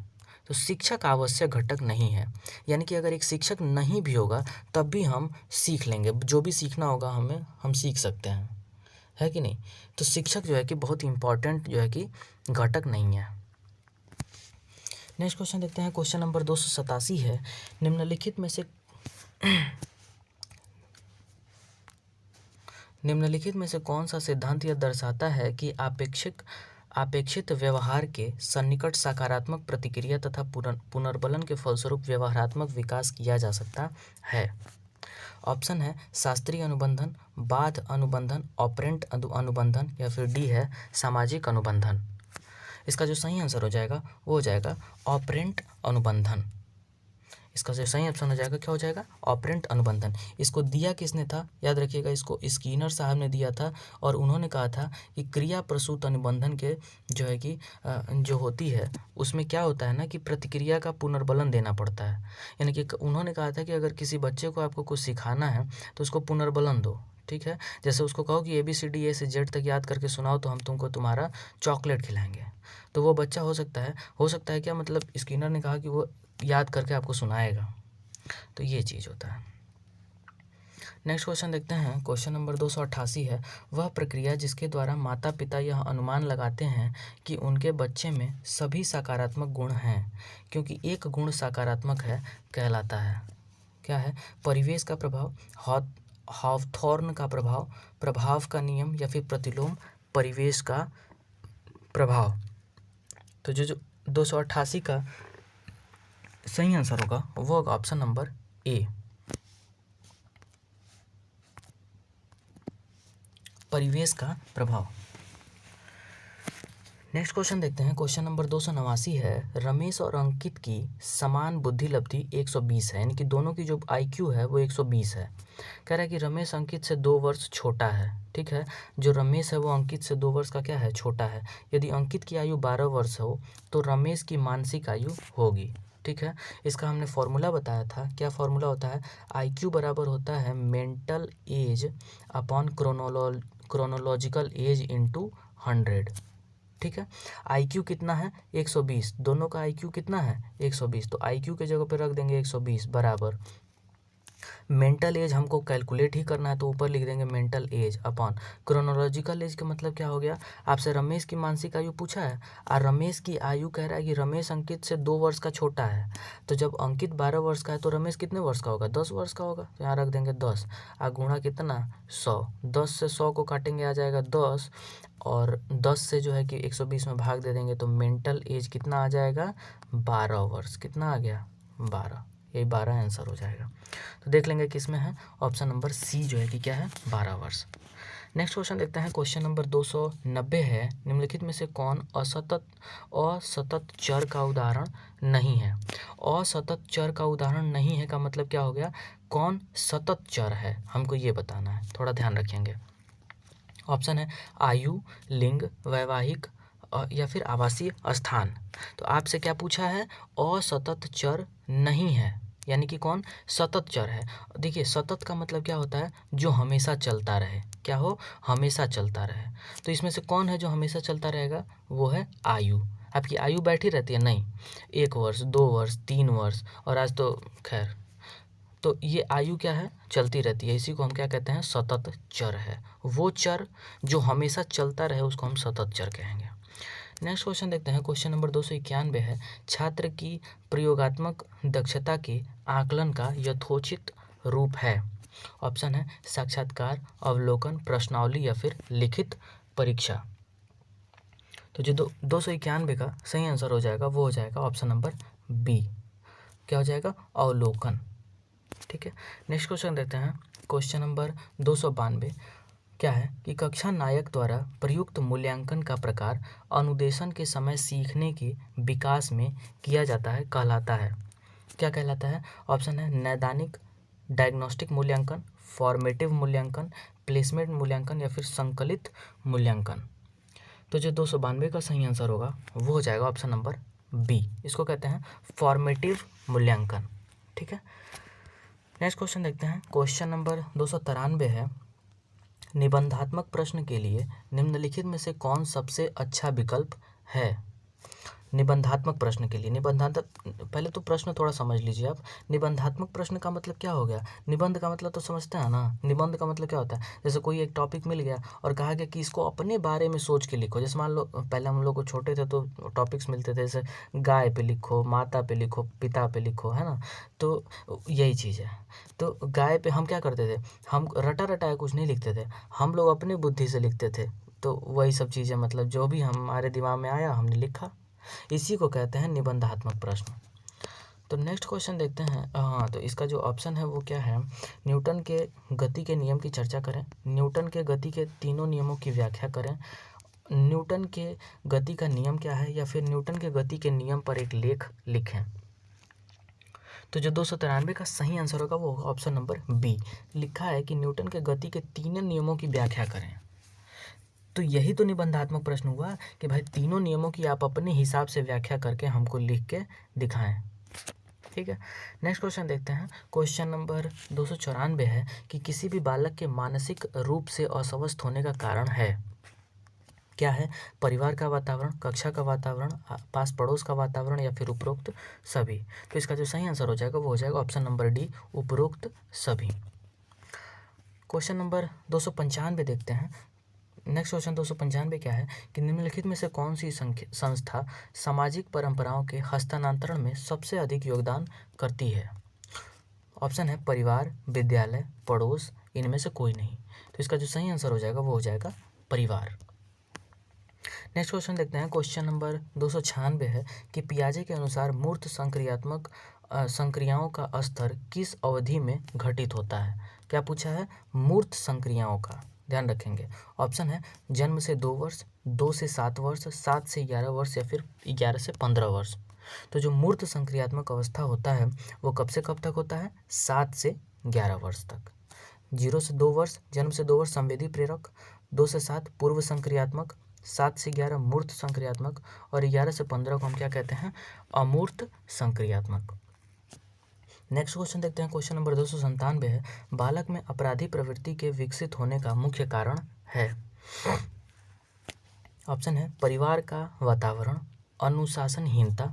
तो शिक्षक आवश्यक घटक नहीं है, यानी कि अगर एक शिक्षक नहीं भी होगा तब भी हम सीख लेंगे, जो भी सीखना होगा हम सीख सकते हैं, है कि नहीं? तो शिक्षक जो है कि बहुत इम्पॉर्टेंट जो है कि घटक नहीं है। नेक्स्ट क्वेश्चन देखते हैं। क्वेश्चन नंबर 287 है, निम्नलिखित में से कौन सा सिद्धांत यह दर्शाता है कि अपेक्षित व्यवहार के सन्निकट सकारात्मक प्रतिक्रिया तथा पुनर्बलन के फलस्वरूप व्यवहारात्मक विकास किया जा सकता है? ऑप्शन है शास्त्रीय अनुबंधन, बाध अनुबंधन, ऑपरेंट अनुबंधन या फिर डी है सामाजिक अनुबंधन। इसका जो सही आंसर हो जाएगा वो हो जाएगा ऑपरेंट अनुबंधन। इसका जो सही ऑप्शन हो जाएगा क्या हो जाएगा? ऑपरेंट अनुबंधन। इसको दिया किसने था? याद रखिएगा, इसको स्किनर साहब ने दिया था और उन्होंने कहा था कि क्रिया प्रसूत अनुबंधन के जो है कि जो होती है उसमें क्या होता है ना कि प्रतिक्रिया का पुनर्बलन देना पड़ता है। यानी कि उन्होंने कहा था कि अगर किसी बच्चे को आपको कुछ सिखाना है तो उसको पुनर्बलन दो, ठीक है? जैसे उसको कहो कि ABCD A से Z तक याद करके सुनाओ तो हम तुमको तुम्हारा चॉकलेट खिलाएंगे, तो वो बच्चा हो सकता है क्या, मतलब स्किनर ने कहा कि वो याद करके आपको सुनाएगा। तो ये चीज़ होता है। नेक्स्ट क्वेश्चन देखते हैं। क्वेश्चन नंबर 288 है, वह प्रक्रिया जिसके द्वारा माता पिता यह अनुमान लगाते हैं कि उनके बच्चे में सभी सकारात्मक गुण हैं क्योंकि एक गुण सकारात्मक है कहलाता है। क्या है? परिवेश का प्रभाव, हॉवथॉर्न का प्रभाव, प्रभाव का नियम या फिर प्रतिलोम परिवेश का प्रभाव। तो जो 288 का सही आंसर होगा वो होगा ऑप्शन नंबर ए, परिवेश का प्रभाव। नेक्स्ट क्वेश्चन देखते हैं। क्वेश्चन नंबर 289 है, रमेश और अंकित की समान बुद्धि लब्धि 120 है, यानी कि दोनों की जो IQ है वो 120 है। कह रहा है कि रमेश अंकित से 2 वर्ष छोटा है, ठीक है? जो रमेश है वो अंकित से 2 वर्ष का क्या है? छोटा है। यदि अंकित की आयु 12 वर्ष हो तो रमेश की मानसिक आयु होगी, ठीक है? इसका हमने फॉर्मूला बताया था। क्या फॉर्मूला होता है? IQ बराबर होता है mental as upon chronological age into 100, ठीक है? IQ कितना है? 120। दोनों का IQ कितना है? 120। तो IQ के जगह पे रख देंगे 120 बराबर मेंटल एज हमको कैलकुलेट ही करना है तो ऊपर लिख देंगे mental as upon chronological age का मतलब क्या हो गया? आपसे रमेश की मानसिक आयु पूछा है और रमेश की आयु कह रहा है कि रमेश अंकित से 2 वर्ष का छोटा है। तो जब अंकित 12 वर्ष का है तो रमेश कितने वर्ष का होगा? 10 वर्ष का होगा। तो यहाँ रख देंगे 10 और गुणा कितना? 100। 10 से 100 को काटेंगे आ जाएगा 10 और 10 से जो है कि 120 में भाग दे देंगे तो मेंटल एज कितना आ जाएगा? 12 वर्ष। कितना आ गया? 12। यही 12 आंसर हो जाएगा। तो देख लेंगे किस में है? ऑप्शन नंबर सी जो है कि क्या है? 12 वर्ष। नेक्स्ट क्वेश्चन देखते हैं। क्वेश्चन नंबर 290 है, निम्नलिखित में से कौन असतत चर का उदाहरण नहीं है? असतत चर का उदाहरण नहीं है का मतलब क्या हो गया? कौन सतत चर है हमको ये बताना है, थोड़ा ध्यान रखेंगे। ऑप्शन है आयु, लिंग, वैवाहिक या फिर आवासीय स्थान। तो आपसे क्या पूछा है? असतत चर नहीं है, यानी कि कौन सतत चर है। देखिए सतत का मतलब क्या होता है? जो हमेशा चलता रहे। क्या हो? हमेशा चलता रहे। तो इसमें से कौन है जो हमेशा चलता रहेगा? वो है आयु। आपकी आयु बैठी रहती है? नहीं, 1 वर्ष, 2 वर्ष, 3 वर्ष और आज तो खैर। तो ये आयु क्या है? चलती रहती है। इसी को हम क्या कहते हैं? सतत चर है। वो चर जो हमेशा चलता रहे उसको हम सतत चर कहेंगे। नेक्स्ट क्वेश्चन देखते हैं, क्वेश्चन नंबर 291 है, छात्र की प्रयोगात्मक दक्षता के आकलन का यथोचित रूप है। ऑप्शन है साक्षात्कार, अवलोकन, प्रश्नावली या फिर लिखित परीक्षा। तो जो 291 का सही आंसर हो जाएगा वो हो जाएगा ऑप्शन नंबर बी। क्या हो जाएगा? अवलोकन। ठीक है, नेक्स्ट क्वेश्चन देखते हैं, क्वेश्चन नंबर 292 क्या है कि कक्षा नायक द्वारा प्रयुक्त मूल्यांकन का प्रकार अनुदेशन के समय सीखने के विकास में किया जाता है कहलाता है। क्या कहलाता है? ऑप्शन है नैदानिक, डायग्नोस्टिक मूल्यांकन, फॉर्मेटिव मूल्यांकन, प्लेसमेंट मूल्यांकन या फिर संकलित मूल्यांकन। तो जो 292 का सही आंसर होगा वो हो जाएगा ऑप्शन नंबर बी। इसको कहते हैं फॉर्मेटिव मूल्यांकन। ठीक है, नेक्स्ट क्वेश्चन देखते हैं, क्वेश्चन नंबर 293 है, निबंधात्मक प्रश्न के लिए निम्नलिखित में से कौन सबसे अच्छा विकल्प है? निबंधात्मक प्रश्न के लिए पहले तो प्रश्न थोड़ा समझ लीजिए आप। निबंधात्मक प्रश्न का मतलब क्या हो गया? निबंध का मतलब तो समझते हैं ना, निबंध का मतलब क्या होता है? जैसे कोई एक टॉपिक मिल गया और कहा गया कि इसको अपने बारे में सोच के लिखो। जैसे मान लो पहले हम लोग को छोटे थे तो टॉपिक्स मिलते थे, जैसे गाय पे लिखो, माता पे लिखो, पिता पे लिखो, है ना। तो यही चीज़ है। तो गाय पे हम क्या करते थे, हम रटा रटाया कुछ नहीं लिखते थे, हम लोग अपनी बुद्धि से लिखते थे। तो वही सब चीज़ें, मतलब जो भी हमारे दिमाग में आया हमने लिखा, इसी को कहते हैं निबंधात्मक प्रश्न। तो नेक्स्ट क्वेश्चन देखते हैं। हाँ, तो इसका जो ऑप्शन है वो क्या है? न्यूटन के गति के नियम की चर्चा करें, न्यूटन के गति के तीनों नियमों की व्याख्या करें, न्यूटन के गति का नियम क्या है, या फिर न्यूटन के गति के नियम पर एक लेख लिखें। तो जो 293 का सही आंसर होगा वो ऑप्शन नंबर बी। लिखा है कि न्यूटन के गति के तीनों नियमों की व्याख्या करें। तो यही तो निबंधात्मक प्रश्न हुआ कि भाई तीनों नियमों की आप अपने हिसाब से व्याख्या करके हमको लिख के दिखाएं। ठीक है, नेक्स्ट क्वेश्चन देखते हैं, क्वेश्चन नंबर 294 है कि किसी भी बालक के मानसिक रूप से अस्वस्थ होने का कारण है। क्या है? परिवार का वातावरण, कक्षा का वातावरण, पास पड़ोस का वातावरण या फिर उपरोक्त सभी। तो इसका जो सही आंसर हो जाएगा वो हो जाएगा ऑप्शन नंबर डी, उपरोक्त सभी। क्वेश्चन नंबर 295 देखते हैं। नेक्स्ट क्वेश्चन 295 क्या है कि निम्नलिखित में से कौन सी संस्था सामाजिक परंपराओं के हस्तांतरण में सबसे अधिक योगदान करती है? ऑप्शन है परिवार, विद्यालय, पड़ोस, इनमें से कोई नहीं। तो इसका जो सही आंसर हो जाएगा वो हो जाएगा परिवार। नेक्स्ट क्वेश्चन देखते हैं, क्वेश्चन नंबर 296 है कि पियाजे के अनुसार मूर्त संक्रियात्मक संक्रियाओं का स्तर किस अवधि में घटित होता है? क्या पूछा है? मूर्त संक्रियाओं का, ध्यान रखेंगे। ऑप्शन है जन्म से 2 वर्ष, 2 से 7 वर्ष, 7 से 11 वर्ष या फिर 11 से 15 वर्ष। तो जो मूर्त संक्रियात्मक अवस्था होता है वो कब से कब तक होता है? 7 से 11 वर्ष तक। 0 से 2 वर्ष, जन्म से 2 वर्ष संवेदी प्रेरक, 2 से 7 पूर्व संक्रियात्मक, 7 से 11 मूर्त संक्रियात्मक और 11 से 15 को हम क्या कहते हैं? अमूर्त संक्रियात्मक। नेक्स्ट क्वेश्चन देखते हैं, क्वेश्चन नंबर 297 है, बालक में अपराधी प्रवृत्ति के विकसित होने का मुख्य कारण है। ऑप्शन है परिवार का वातावरण, अनुशासनहीनता,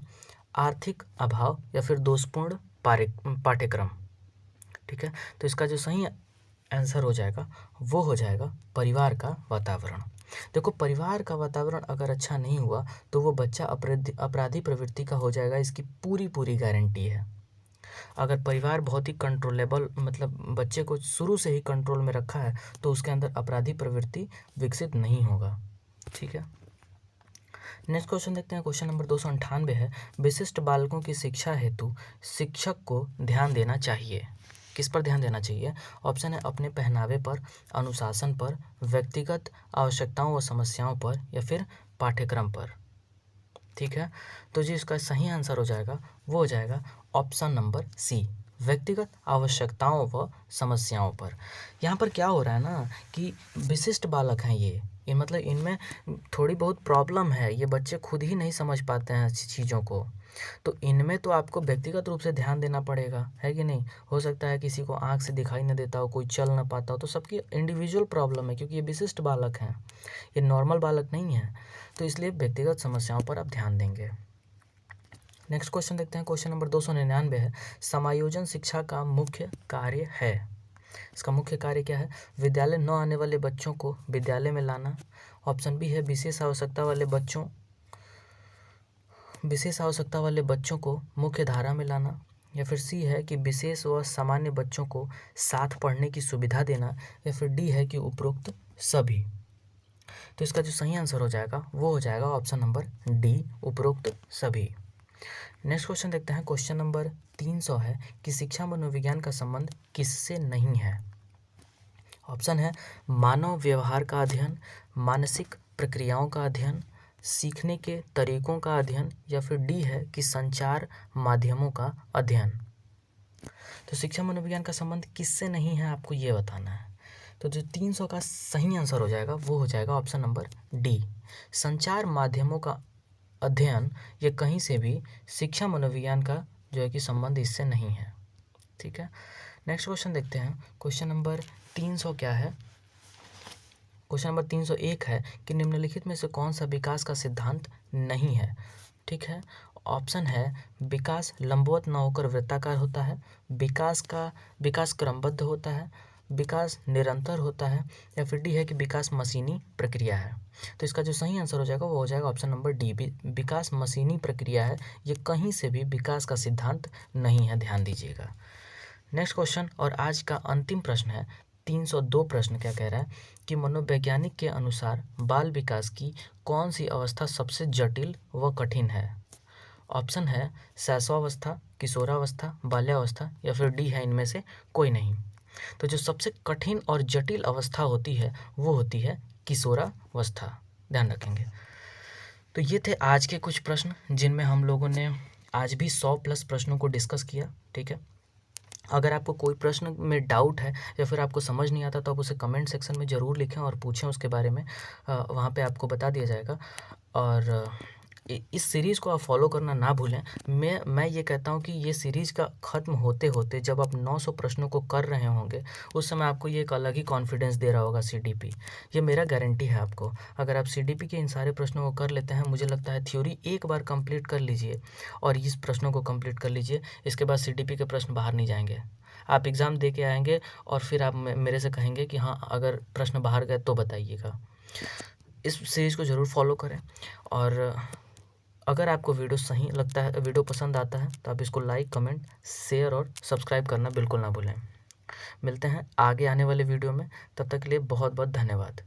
आर्थिक अभाव या फिर दोषपूर्ण पाठ्यक्रम। ठीक है, तो इसका जो सही आंसर हो जाएगा वो हो जाएगा परिवार का वातावरण। देखो, परिवार का वातावरण अगर अच्छा नहीं हुआ तो वो बच्चा अपराधी प्रवृत्ति का हो जाएगा, इसकी पूरी गारंटी है। अगर परिवार बहुत ही कंट्रोलेबल, मतलब बच्चे को शुरू से ही कंट्रोल में रखा है तो उसके अंदर अपराधी प्रवृत्ति विकसित नहीं होगा। ठीक है, नेक्स्ट क्वेश्चन देखते हैं, क्वेश्चन नंबर 298 है, विशिष्ट बालकों की शिक्षा हेतु शिक्षक को ध्यान देना चाहिए। किस पर ध्यान देना चाहिए? ऑप्शन है अपने पहनावे पर, अनुशासन पर, व्यक्तिगत आवश्यकताओं व समस्याओं पर या फिर पाठ्यक्रम पर। ठीक है, तो जी इसका सही आंसर हो जाएगा वो हो जाएगा ऑप्शन नंबर सी, व्यक्तिगत आवश्यकताओं व समस्याओं पर। यहाँ पर क्या हो रहा है ना कि विशिष्ट बालक हैं ये मतलब इनमें थोड़ी बहुत प्रॉब्लम है, ये बच्चे खुद ही नहीं समझ पाते हैं चीज़ों को, तो इनमें तो आपको व्यक्तिगत रूप से ध्यान देना पड़ेगा, है कि नहीं। हो सकता है किसी को आँख से दिखाई न देता हो, कोई चल ना पाता हो, तो सबकी इंडिविजुअल प्रॉब्लम है क्योंकि ये विशिष्ट बालक हैं, ये नॉर्मल बालक नहीं है, तो इसलिए व्यक्तिगत समस्याओं पर आप ध्यान देंगे। नेक्स्ट क्वेश्चन देखते हैं, क्वेश्चन नंबर 299 है, समायोजन शिक्षा का मुख्य कार्य है। इसका मुख्य कार्य क्या है? विद्यालय न आने वाले बच्चों को विद्यालय में लाना। ऑप्शन बी है विशेष आवश्यकता वाले बच्चों विशेष आवश्यकता वाले बच्चों को मुख्य धारा में लाना, या फिर सी है कि विशेष व सामान्य बच्चों को साथ पढ़ने की सुविधा देना, या फिर डी है कि उपरोक्त सभी। तो इसका जो सही आंसर हो जाएगा वो हो जाएगा ऑप्शन नंबर डी, उपरोक्त सभी। नेक्स्ट क्वेश्चन देखते हैं। क्वेश्चन नंबर 300 है कि शिक्षा मनोविज्ञान का संबंध किससे नहीं है। ऑप्शन है मानव व्यवहार का अध्ययन, मानसिक प्रक्रियाओं का अध्ययन, सीखने के तरीकों का अध्ययन, या फिर डी है कि संचार माध्यमों का अध्ययन। तो शिक्षा मनोविज्ञान का संबंध किससे नहीं है आपको ये बताना है। तो जो 300 का सही आंसर हो जाएगा वो हो जाएगा ऑप्शन नंबर डी, संचार माध्यमों का अध्ययन। ये कहीं से भी शिक्षा मनोविज्ञान का जो है कि संबंध इससे नहीं है। ठीक है, नेक्स्ट क्वेश्चन देखते हैं। क्वेश्चन नंबर 300 क्या है। क्वेश्चन नंबर 301 है कि निम्नलिखित में से कौन सा विकास का सिद्धांत नहीं है। ठीक है, ऑप्शन है विकास लंबवत न होकर वृत्ताकार होता है, विकास क्रमबद्ध होता है, विकास निरंतर होता है, या फिर डी है कि विकास मशीनी प्रक्रिया है। तो इसका जो सही आंसर हो जाएगा वो हो जाएगा ऑप्शन नंबर डी, विकास मशीनी प्रक्रिया है। ये कहीं से भी विकास का सिद्धांत नहीं है, ध्यान दीजिएगा। नेक्स्ट क्वेश्चन और आज का अंतिम प्रश्न है 302 प्रश्न क्या कह रहा है कि मनोवैज्ञानिक के अनुसार बाल विकास की कौन सी अवस्था सबसे जटिल व कठिन है। ऑप्शन है शैशवावस्था, किशोरावस्था, बाल्यावस्था, या फिर डी है इनमें से कोई नहीं। तो जो सबसे कठिन और जटिल अवस्था होती है वो होती है किशोरावस्था, ध्यान रखेंगे। तो ये थे आज के कुछ प्रश्न जिनमें हम लोगों ने आज भी 100+ प्रश्नों को डिस्कस किया। ठीक है, अगर आपको कोई प्रश्न में डाउट है या फिर आपको समझ नहीं आता तो आप उसे कमेंट सेक्शन में ज़रूर लिखें और पूछें उसके बारे में, वहाँ पे आपको बता दिया जाएगा। और इस सीरीज़ को आप फॉलो करना ना भूलें। मैं ये कहता हूँ कि ये सीरीज़ का ख़त्म होते होते जब आप 900 प्रश्नों को कर रहे होंगे उस समय आपको ये एक अलग ही कॉन्फिडेंस दे रहा होगा सीडीपी। ये मेरा गारंटी है आपको। अगर आप सीडीपी के इन सारे प्रश्नों को कर लेते हैं, मुझे लगता है थ्योरी एक बार कंप्लीट कर लीजिए और इस प्रश्नों को कंप्लीट कर लीजिए, इसके बाद सीडीपी के प्रश्न बाहर नहीं जाएंगे। आप एग्ज़ाम दे के आएंगे और फिर आप मेरे से कहेंगे कि हाँ अगर प्रश्न बाहर गए तो बताइएगा। इस सीरीज़ को ज़रूर फॉलो करें। और अगर आपको वीडियो सही लगता है, वीडियो पसंद आता है, तो आप इसको लाइक, कमेंट, शेयर और सब्सक्राइब करना बिल्कुल ना भूलें। मिलते हैं आगे आने वाले वीडियो में, तब तक के लिए बहुत बहुत धन्यवाद।